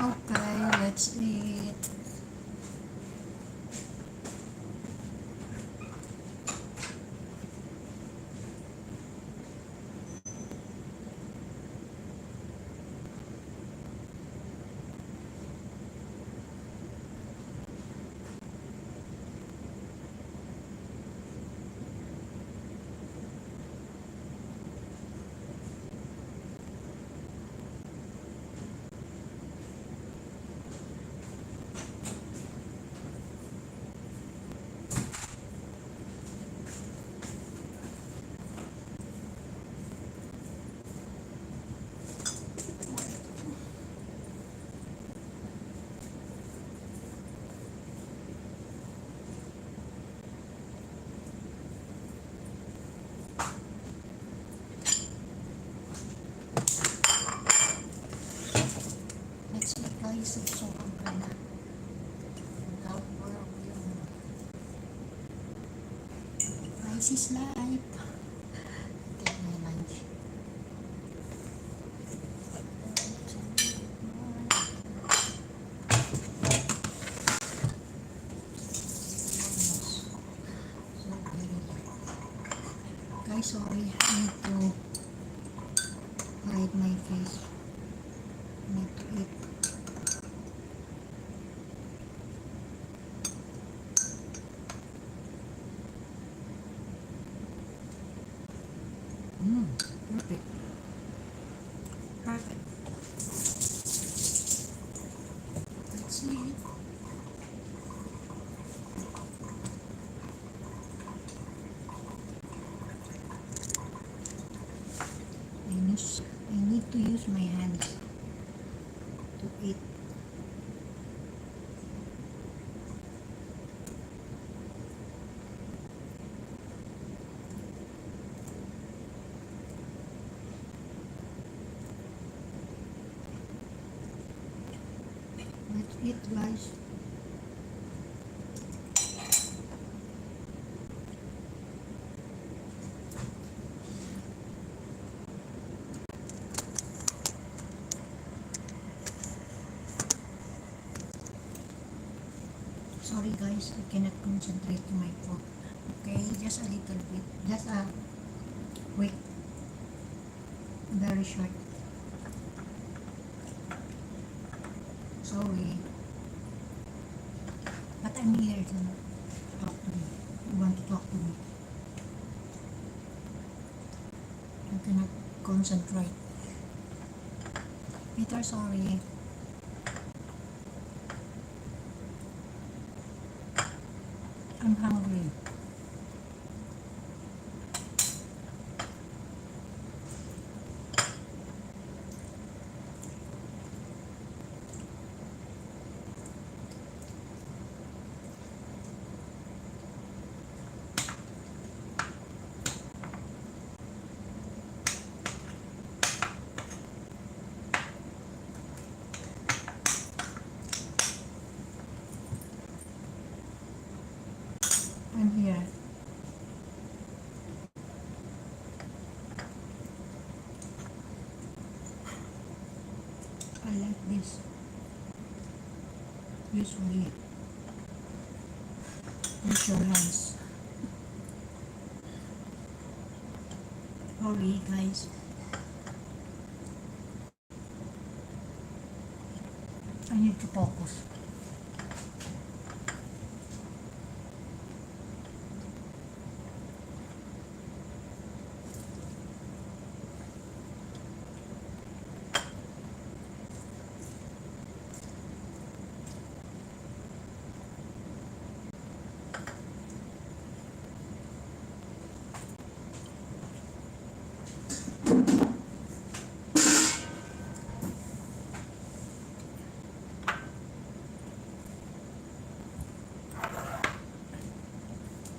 Okay, let's eat. Let's eat guys. I'm so hungry na. Without work yung rice is life. Take my lunch. Guys, sorry. I need to hide my face. I need to eat. Perfect. Perfect. Let's see. I need to use my hands to eat. Let's eat, guys. Sorry guys, I cannot concentrate to my food. Okay, just just a little bit, just a quick, very short. Sorry, but I'm here to talk to you. You want to talk to me? I cannot concentrate. Peter, sorry. I'm hungry. I'm here. I like this. Usually, use your hands. Sorry, guys. I need to focus.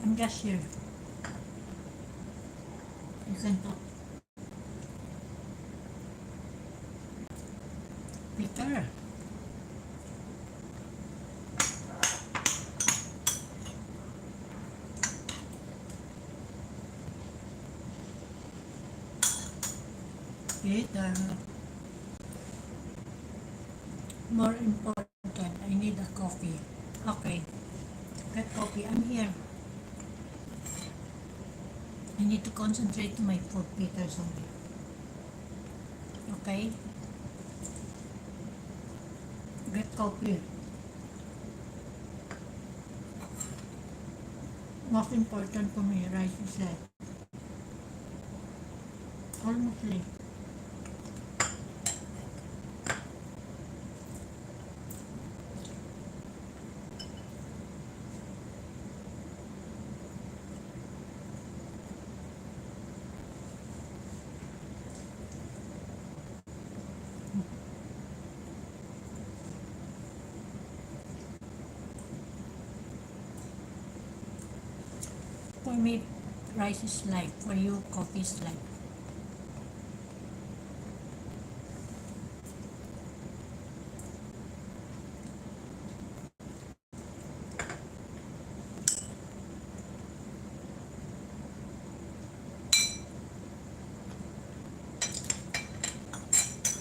I'm just here. You can talk. Peter. Peter. More important, I need a coffee. Okay. Get coffee. I'm here. I need to concentrate on my food, Peter. Sorry. Okay? Get coffee. Most important for me, rice is like almost late. For me, rice is light. For you, coffee is light.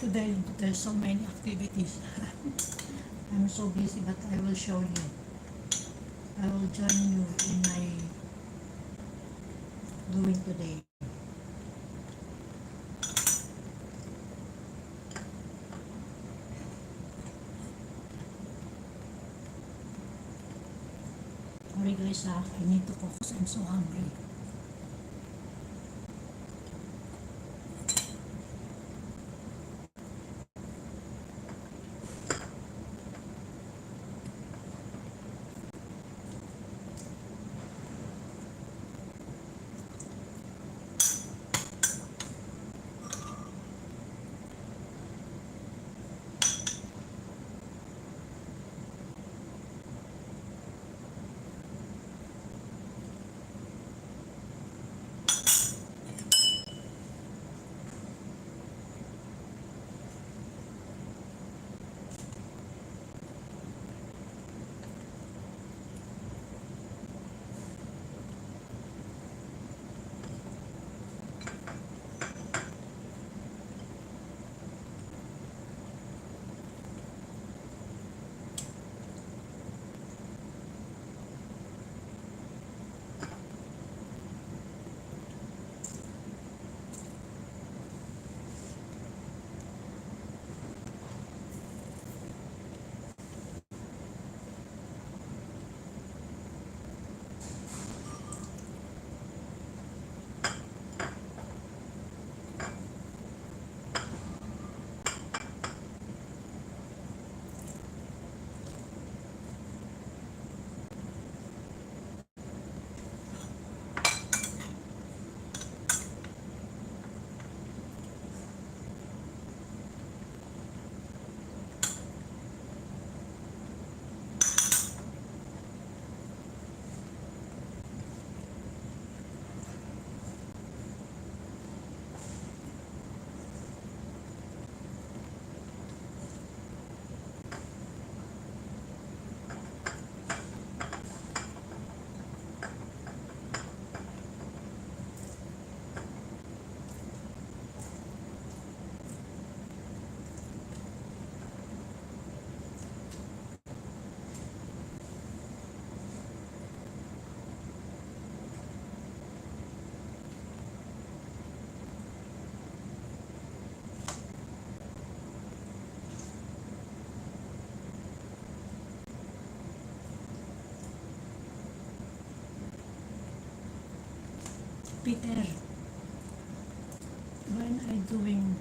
Today, there's so many activities. I'm so busy, but I will show you. I will join you in my doing today. Sorry guys, I need to focus. I'm so hungry. Peter, when I doing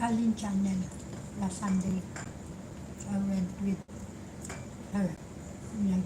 Alin channel last Sunday, I went with her. Yan.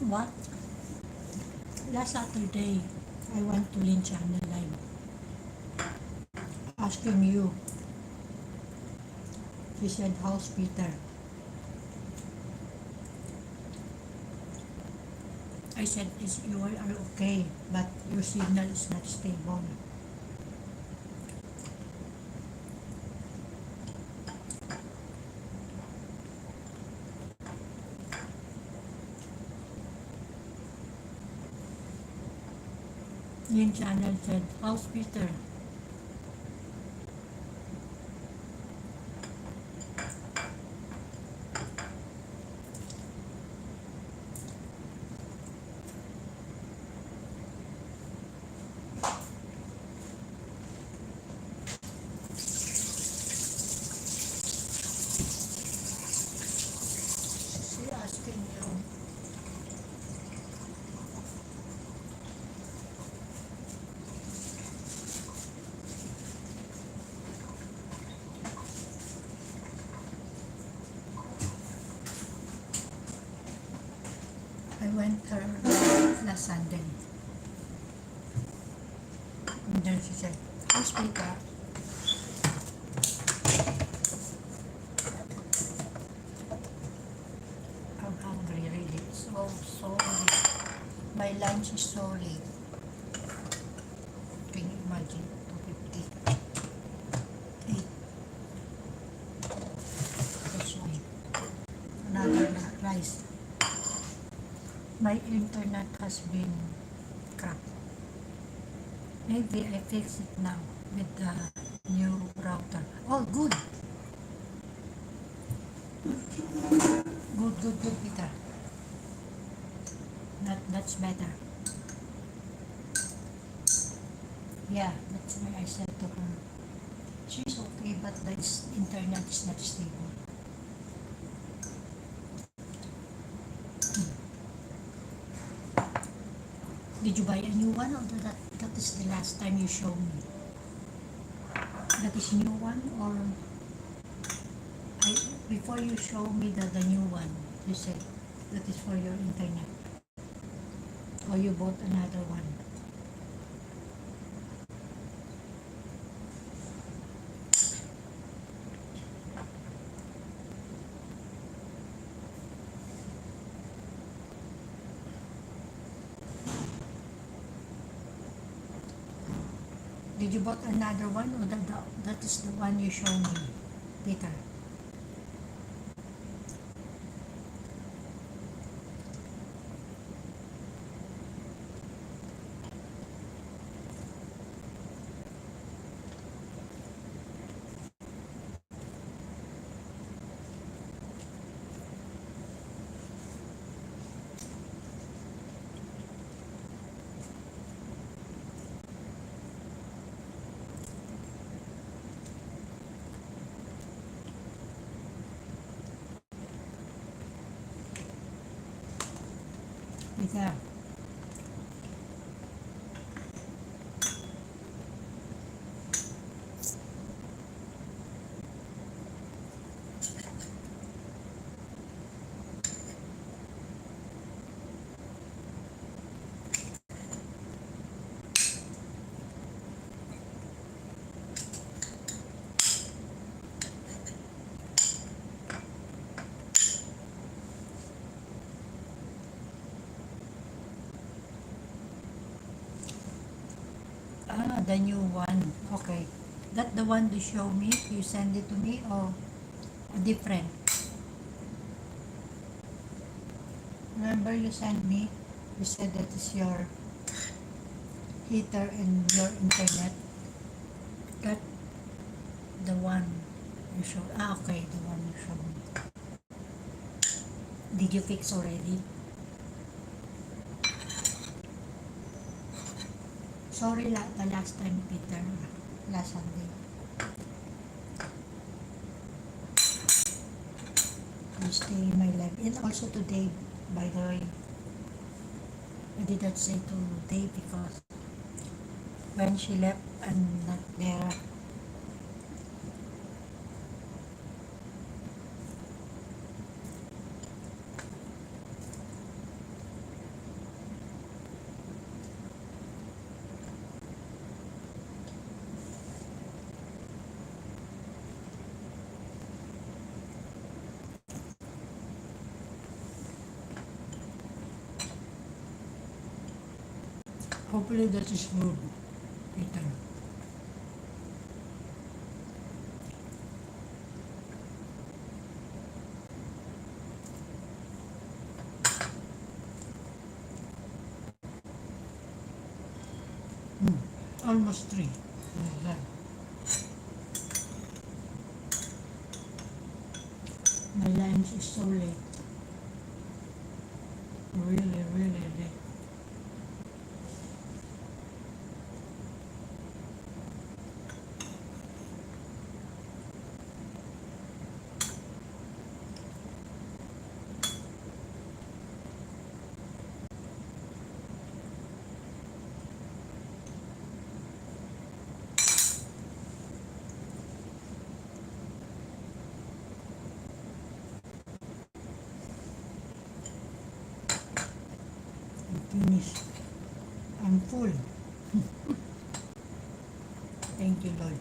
What? Last Saturday, I went to Lin Channel Live asking you. She said, how's Peter? I said, you are okay, but your signal is not stable. Lin Channel said, how's Peter? She asking you. I went her last Sunday. And then she said, how's Peter? I'm hungry really. So sorry. My lunch is so late. Can you imagine? 2:50. 8. That's why. Another rice. My internet has been cracked. Maybe I fix it now with the new router. Oh, good. Good, Peter. That's better. Yeah, that's why I said to her, she's okay, but the internet is not stable. Did you buy a new one, or that is the last time you showed me? That is new one, or before you show me the new one, you said that is for your internet, or you bought another one? Did you bought another one, or that is the one you showed me, Peter? the new one. Okay. That the one you show me? You send it to me or different? Remember you sent me? You said that is your heater and your internet. That the one you showed. Okay, the one you showed me. Did you fix already? Sorry the last time, Peter. Last Sunday. You stay in my life. And also today, by the way. I did not say to Dave because when she left, I'm not there. Hopefully that is good, Peter. Almost 3. Yeah. My lunch is so late. Really, really late. I'm finished. I'm full. Thank you, Lord.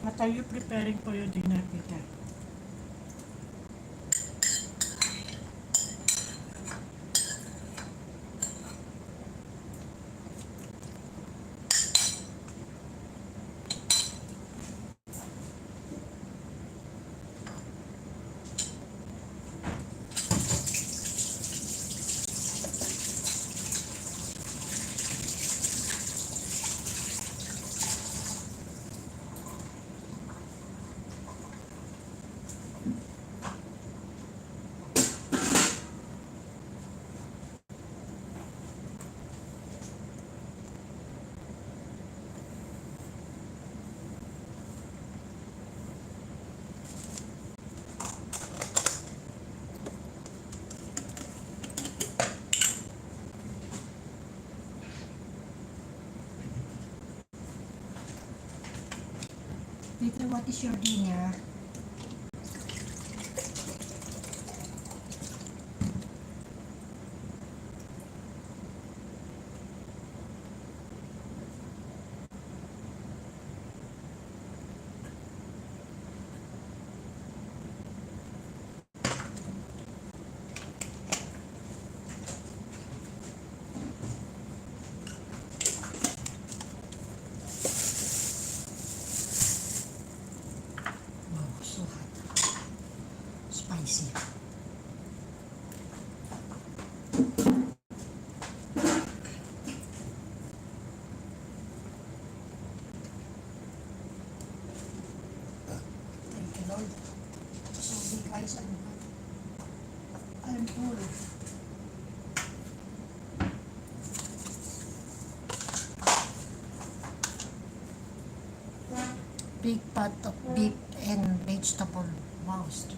What are you preparing for your dinner, Peter? Peter, what is your dinner? big pot of beef and vegetable. Wow, stew.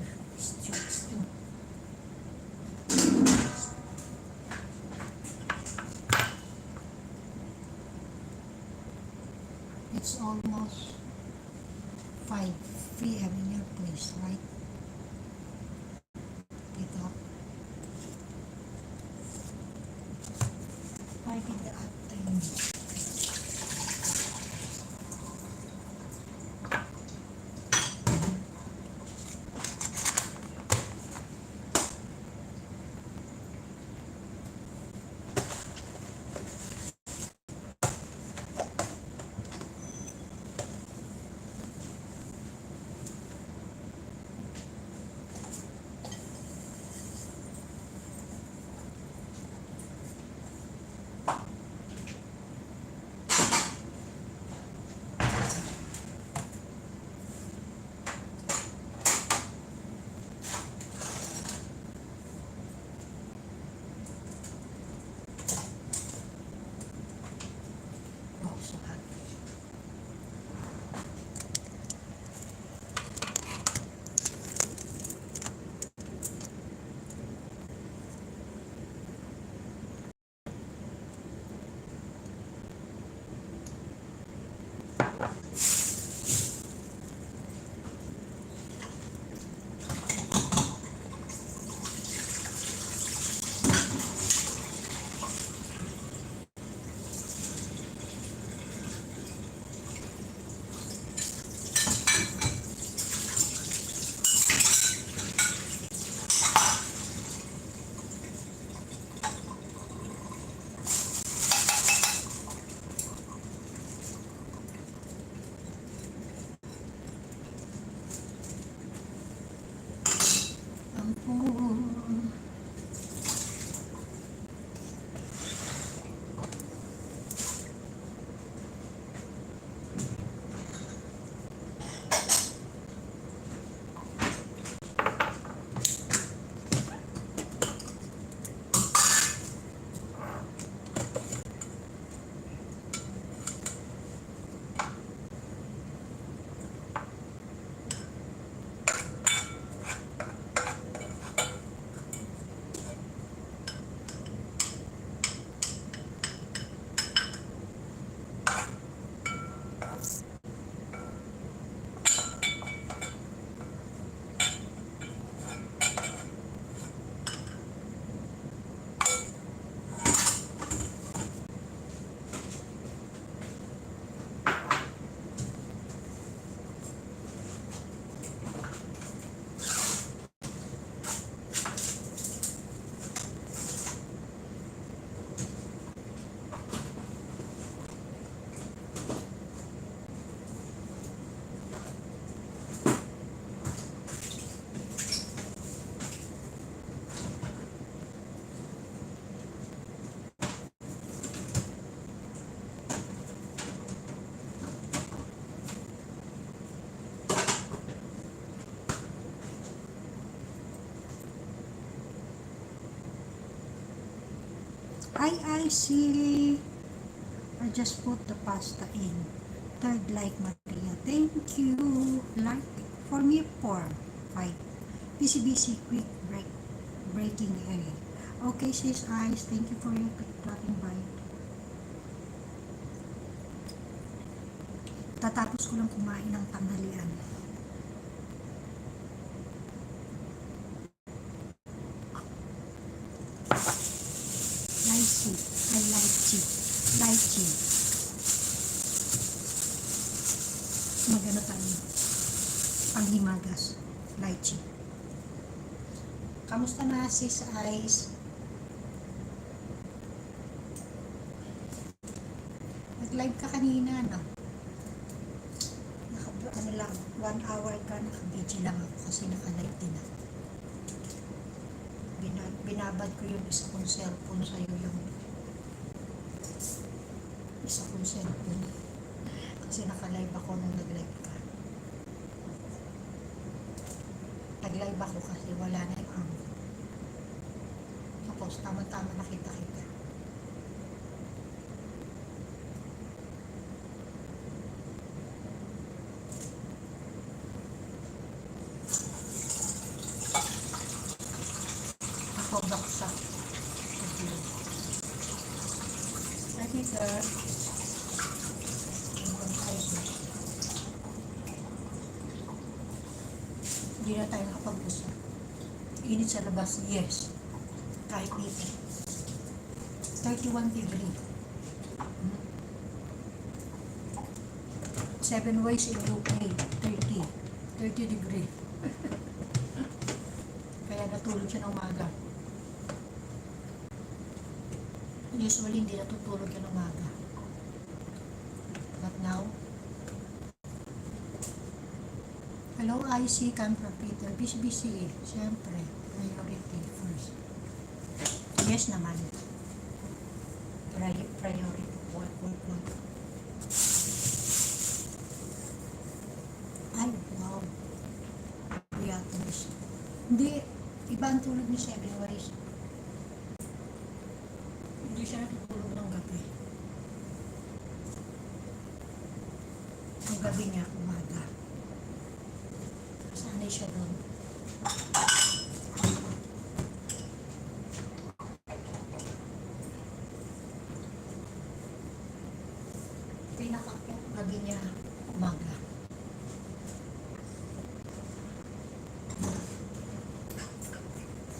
It's almost 5 p.m. in your place, right? Ito. 5 in the afternoon. Wow, so hot. Ampun. I see. I just put the pasta in. Third like Maria. Thank you. Like for me 4. 5. Busy, quick breaking area. Okay, sis Ice. Thank you for your dropping by. Tatapos ko lang kumain ng tanghalian. Lychee. Magano tayo. Panghimagas. Lychee. Kamusta na sis Ice? Nag-live ka kanina, no? Ano lang, 1 hour ka, naka-video lang ako kasi naka-live din ako. Binabad ko yung isa kong cellphone sa'yo, yung isa kong cellphone. Kasi naka-live ako nung nag-live ka. Nag-live ako kasi wala na yung tapos tama-tama nakita-kita. heater. Hindi na tayo nakapag-usap. Init sa labas, yes. Kahit dito. 31 degree. 7 ways in UK, 30 degree. Kaya natulog siya ng umaga. Usually, hindi natutulog siya ng umaga. But now, hello, IC, come from Peter. Busy, siyempre, priority first. Yes naman. Priority, work. Ay, wow. Yatos. Hindi, iba ang tulog ni 7 ways. Hindi siya natutulog ng gabi. Ang gabi niya, umaga. Sanay siya doon. Gabi niya, umaga.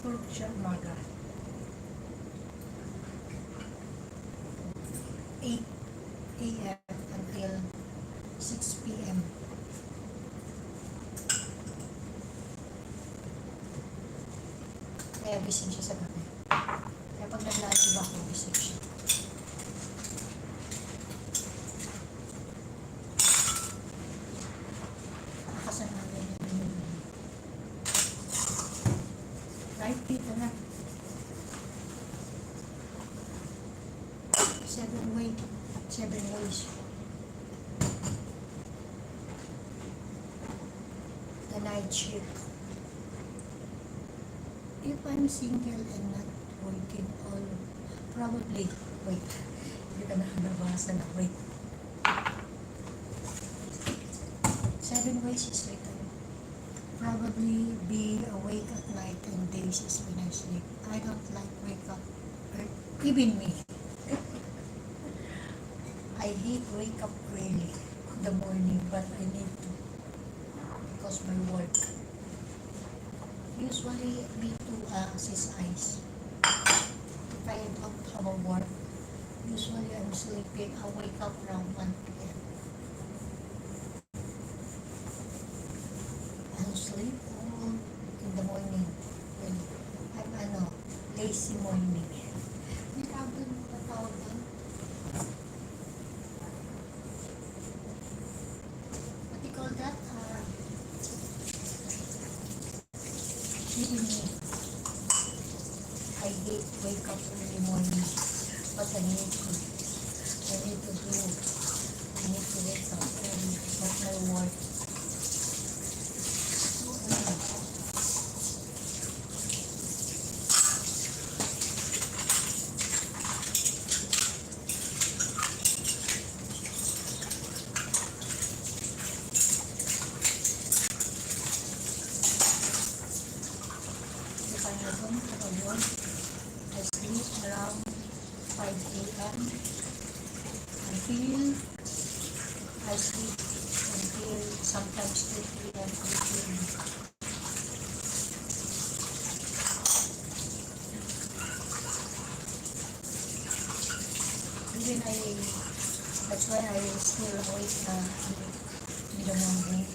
Tulog siya umaga. 8 a.m. until 6 p.m. Kaya gising siya sa gabi. Kaya pag naglalaba ako, gising siya. Right, Peter, na. 7 ways. The night shift. If I'm single and not working all, probably, wait, hindi ka nakabasa na, wait. 7 ways is written. Probably be awake at night and days is when I sleep. I don't like wake up, even me. I hate wake up early in the morning, but I need to because my work. Usually, me too, sis eyes. If I don't have a work, usually I'm sleeping. I wake up around 1 p.m. I'll sleep all in the morning. Well, I'm lazy morning. May tawag mo patawag doon? What do you call that? Even me. I hate wake up early morning. But I need to do. I need to wake up early. But my work. I sleep around 5 a.m. until I sleep until sometimes 2 p.m. Even that's why I still awake in the morning.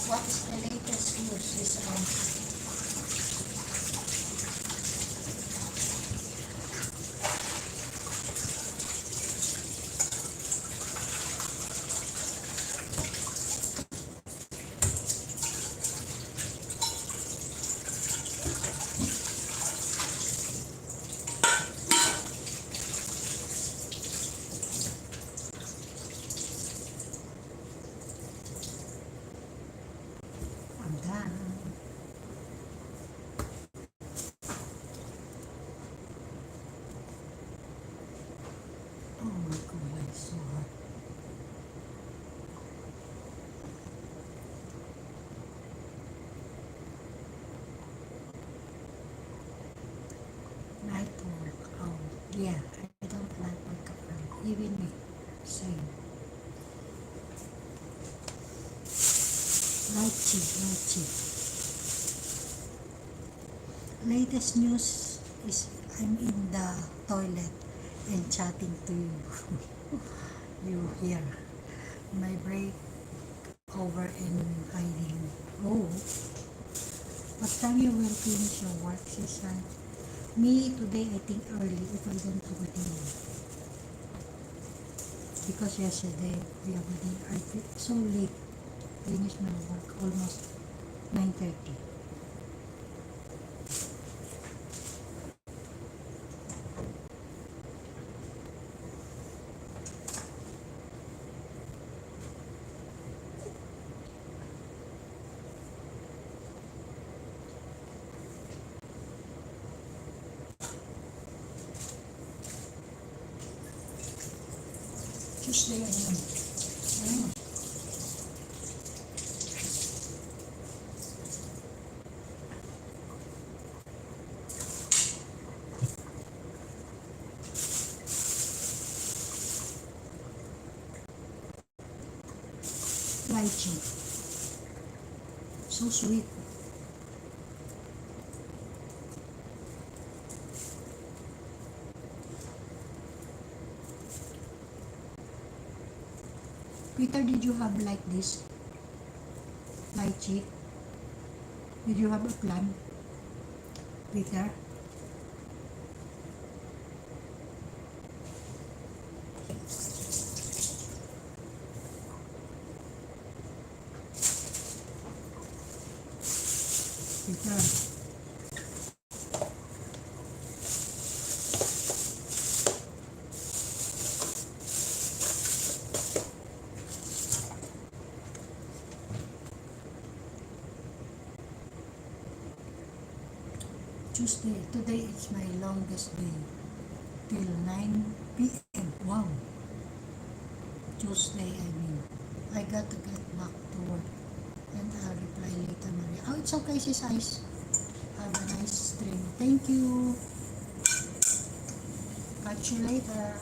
What is the latest news this month? Yeah, I don't like makeup brand. Even me, same. Lychee. Latest news is I'm in the toilet and chatting to you. You hear my break over and hiding. Oh, what time you will finish your work, sister? Me today, I think early if I don't have a day. Because yesterday we have a day. I feel so late. Finish my work almost 9:30. Tuesday, ayun. Lychee. So sweet. Peter, did you have like this? Lychee? Did you have a plan? Peter? Peter? Tuesday. Today is my longest day. Till 9 p.m. Wow. Tuesday, I mean. I got to get back to work. And I'll reply later, Maria. Oh, it's okay, sis Ice. Have a nice stream. Thank you. Catch you later.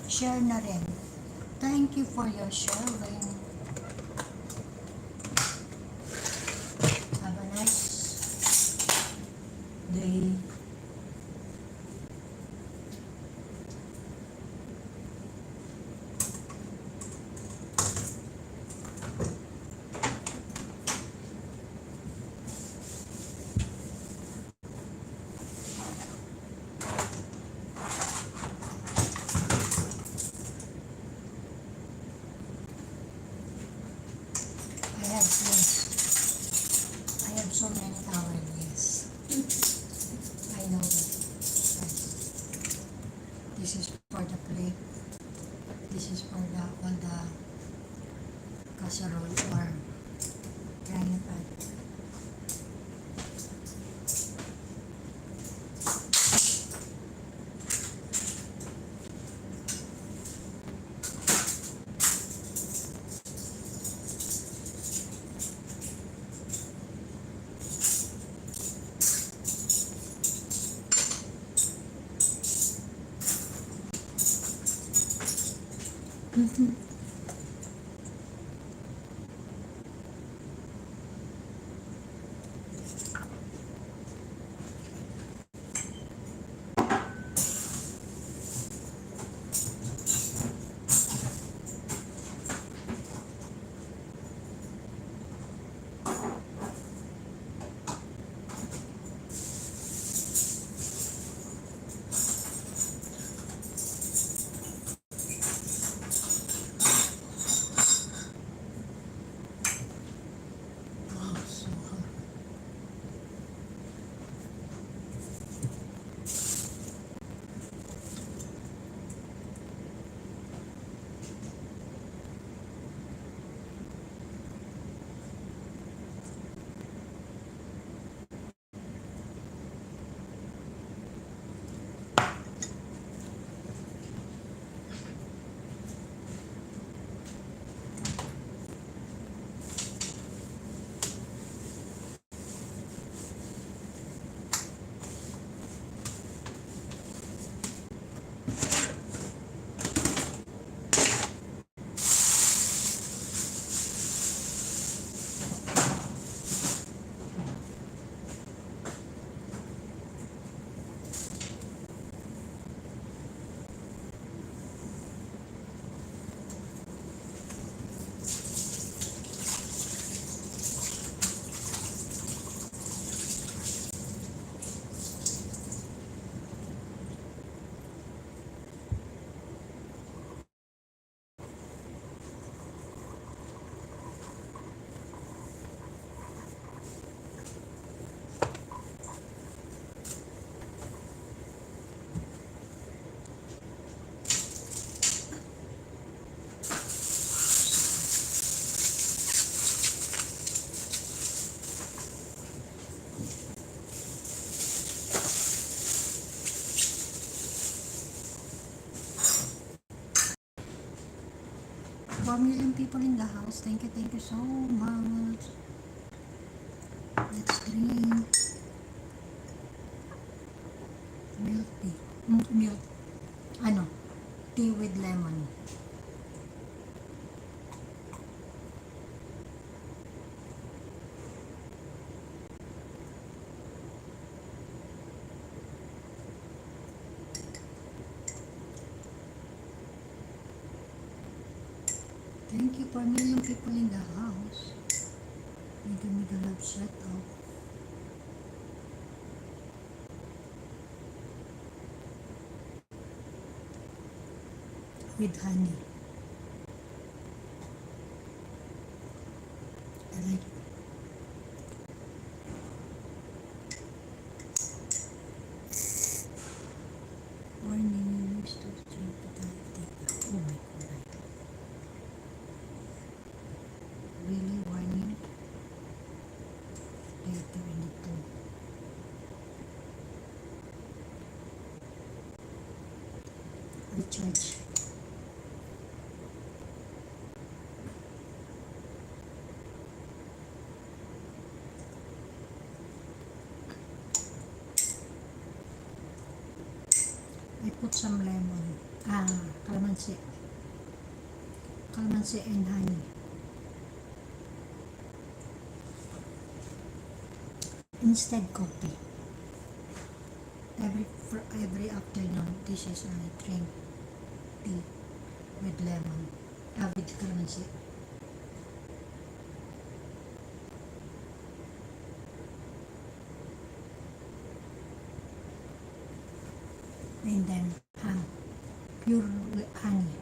Share na rin. Thank you for your sharing. Have a nice day. I have so many towels, yes. I know that. This is for the plate. This is for the all the casserole or frying pan. million people in the house. Thank you so much. Let's drink milk tea. Milk, ano, tea with lemon. Thank you for million people in the house. Give me the love shout out. With honey. I like warning used to drink without. Oh my god. Really warning. Later in the two. Recharge. I put some lemon. Calamansi. Calamansi and honey. Instead coffee. Every afternoon, this is I drink tea with lemon. With calamansi. And then pure honey.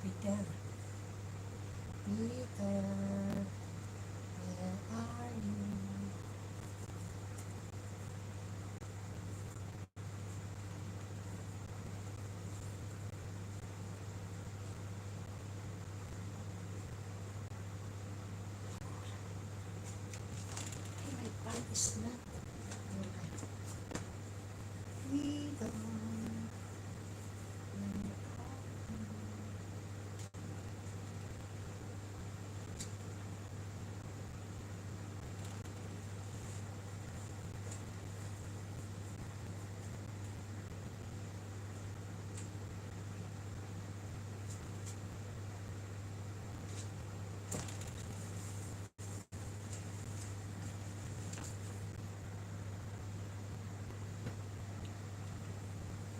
Peter. Peter, where are you? My pan is not. Peter, where are you?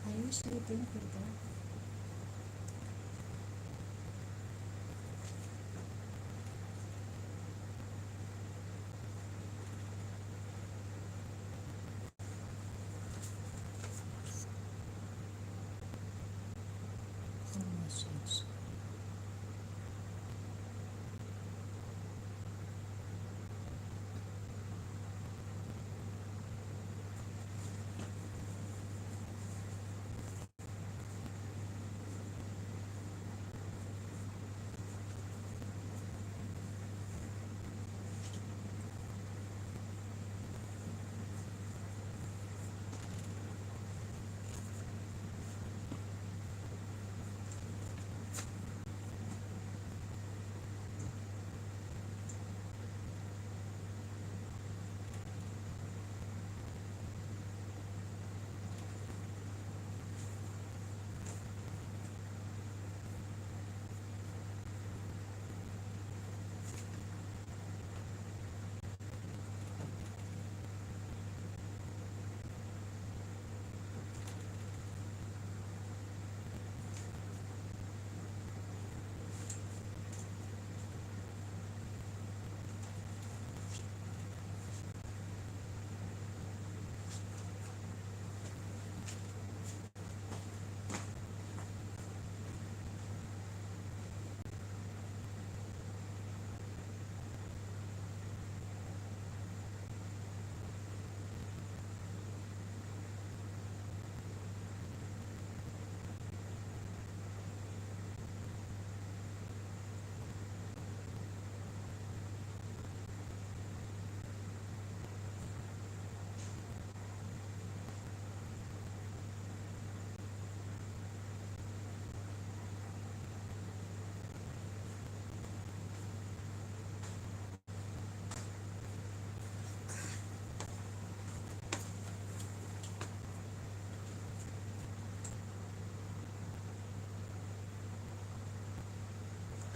Are you sleeping, Peter? Oh, message.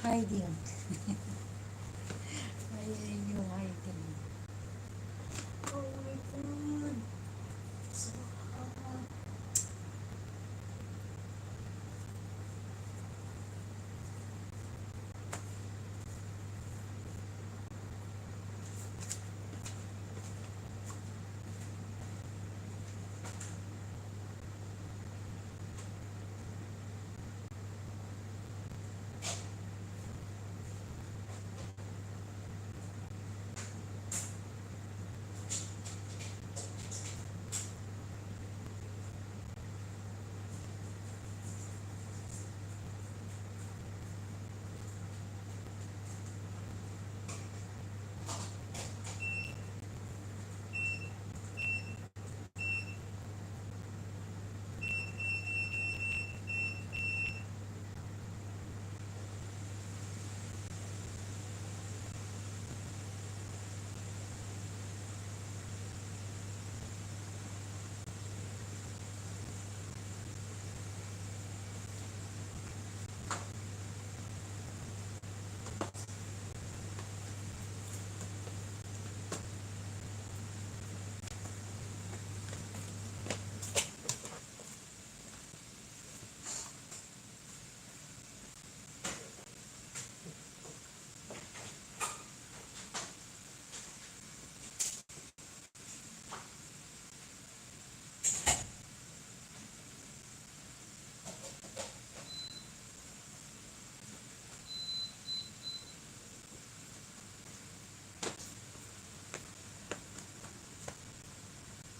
Hiding. Why are you hiding? Oh my god. So hot.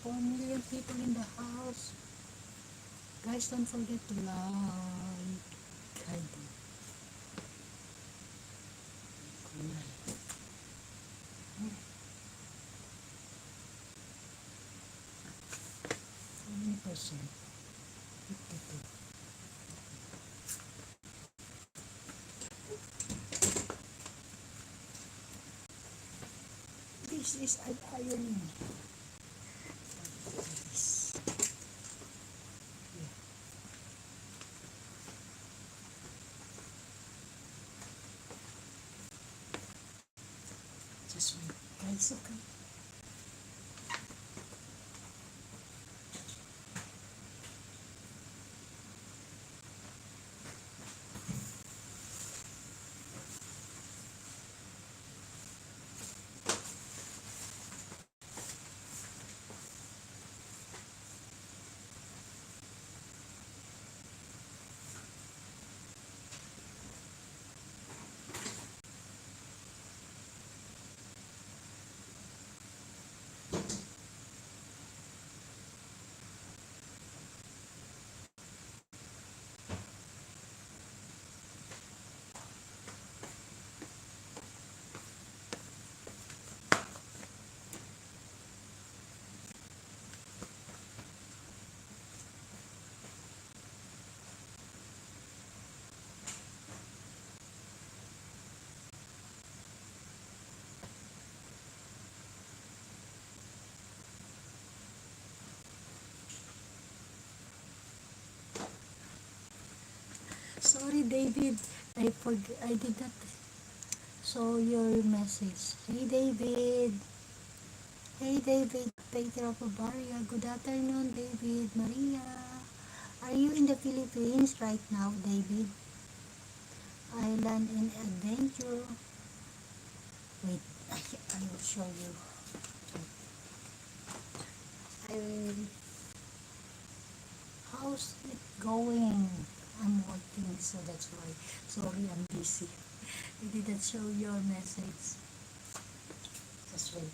4 million people in the house. Guys, don't forget to like. Kindly. How many percent? 52. This is an ironing. This. Yeah. Just wait, guys, okay? Sorry, David. I did not saw your message. Hey, David. Hey, David. Peter of Bavaria. Good afternoon, David. Maria. Are you in the Philippines right now, David? Island and adventure. Wait, I will show you. I will. How's it going? I'm working, so that's why. Sorry, I'm busy. I didn't show your message. Just wait.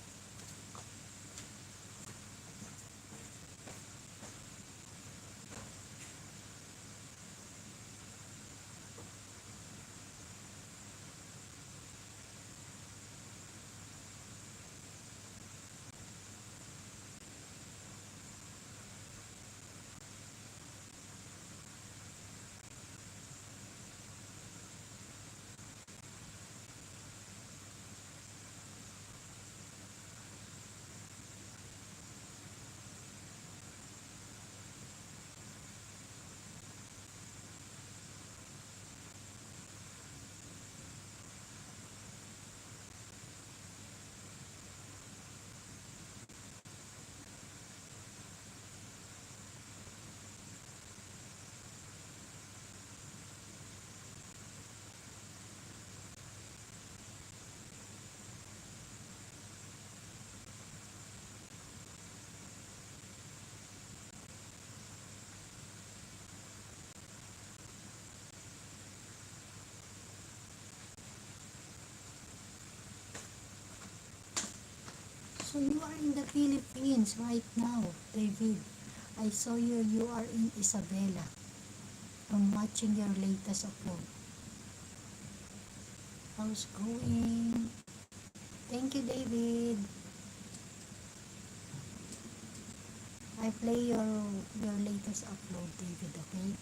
So you are in the Philippines right now, David. I saw you. You are in Isabela. I'm watching your latest upload. How's going? Thank you, David. I play your latest upload, David. Okay.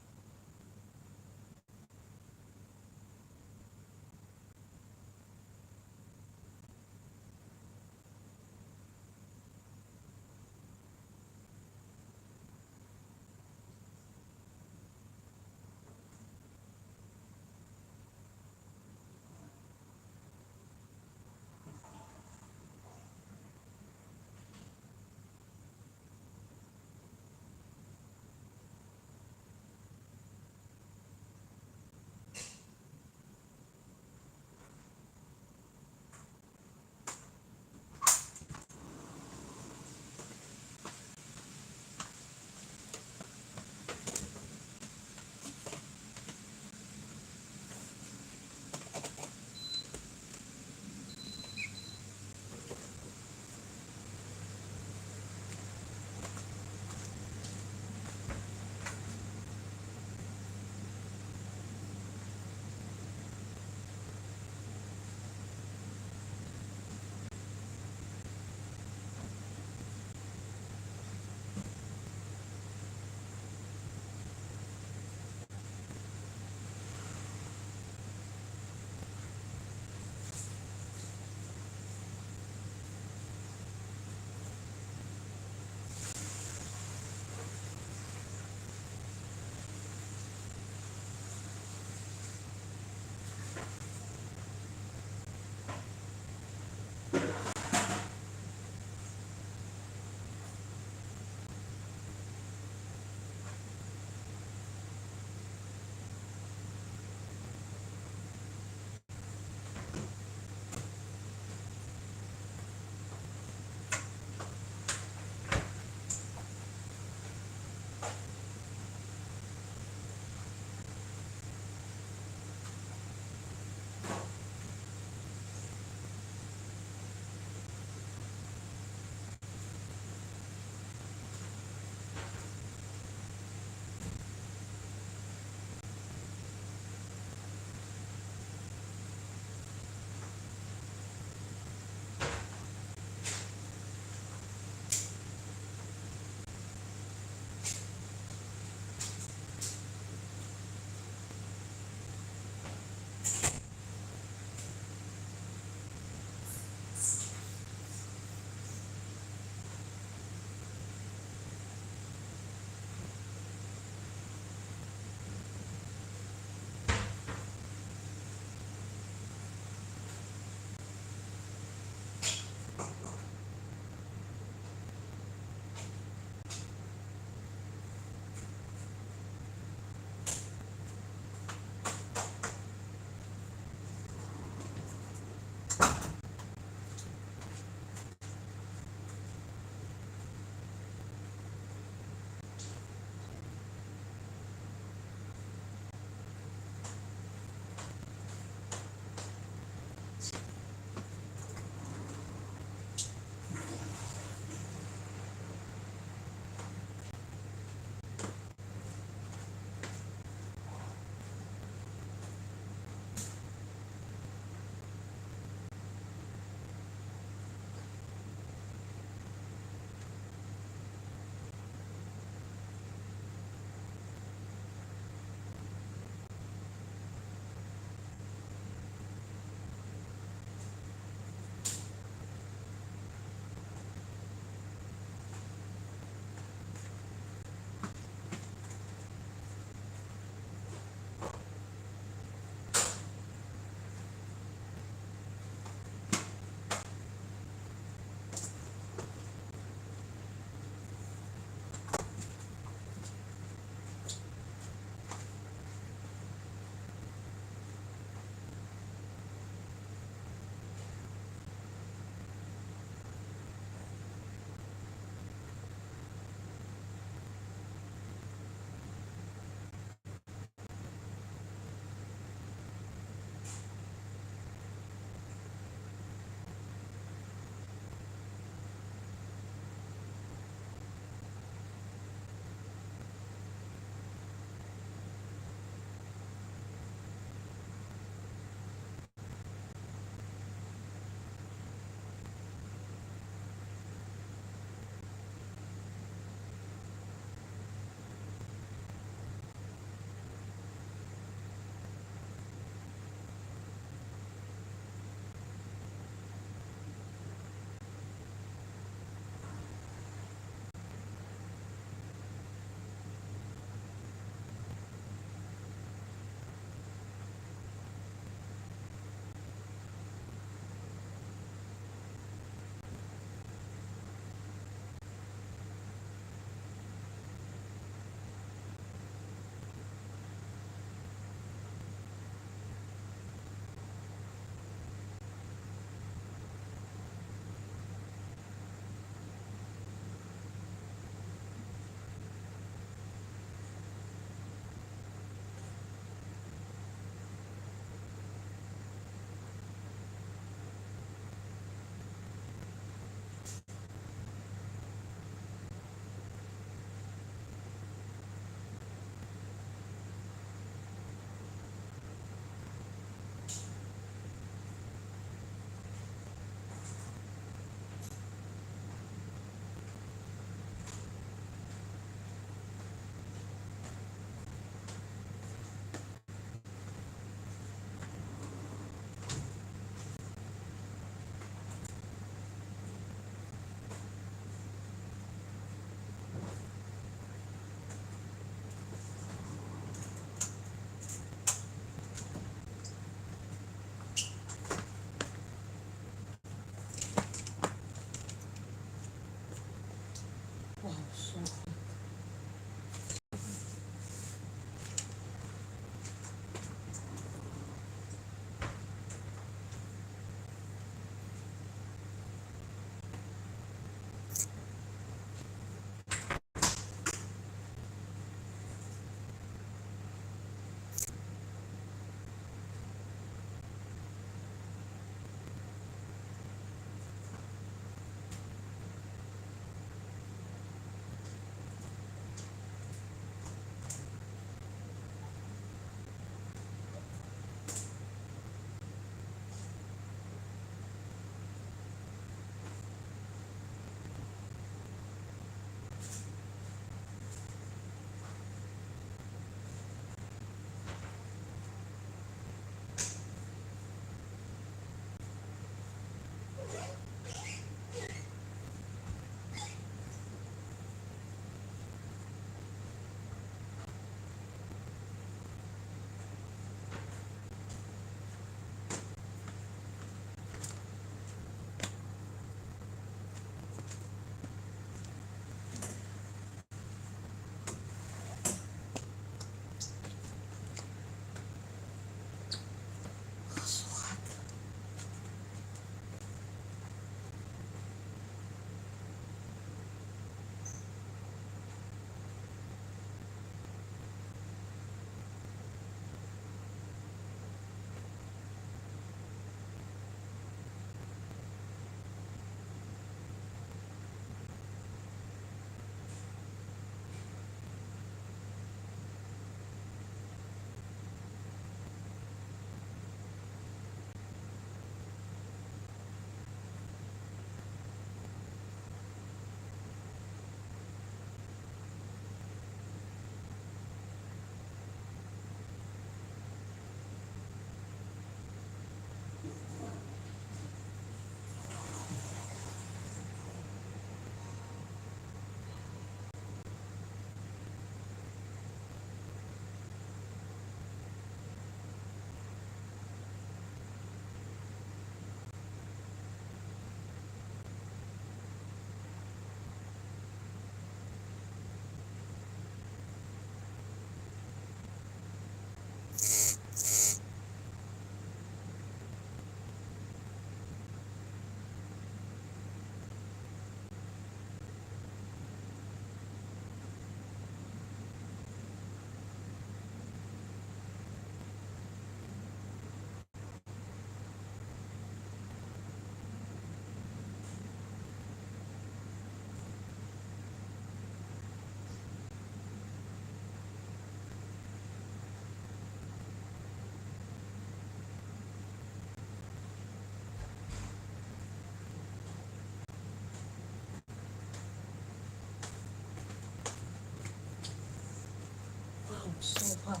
So hot.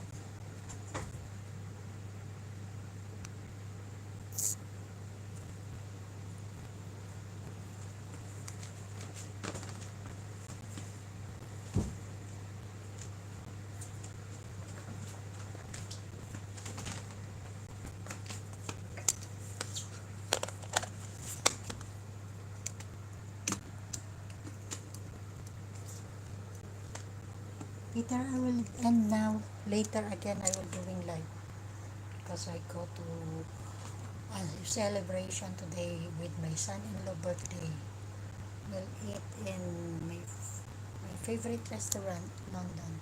Later I will end now. Later again I will doing live because I go to a celebration today with my son-in-law birthday. We'll eat in my favorite restaurant, London.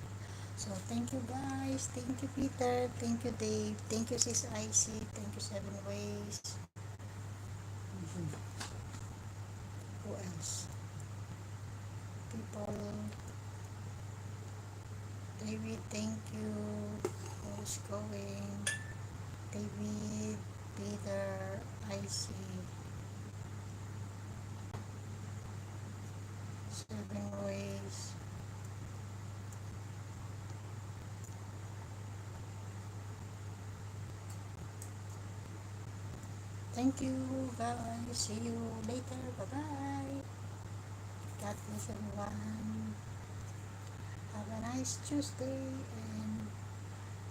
So thank you guys. Thank you Peter. Thank you Dave. Thank you Sis Icy. Thank you Seven Ways. Mhm. Who else? People. David, thank you. Who's going? David, Peter, Icy, Seven Ways. Thank you guys. See you later. Bye-bye. God bless everyone. Have a nice Tuesday and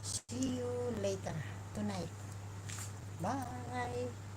see you later tonight. Bye.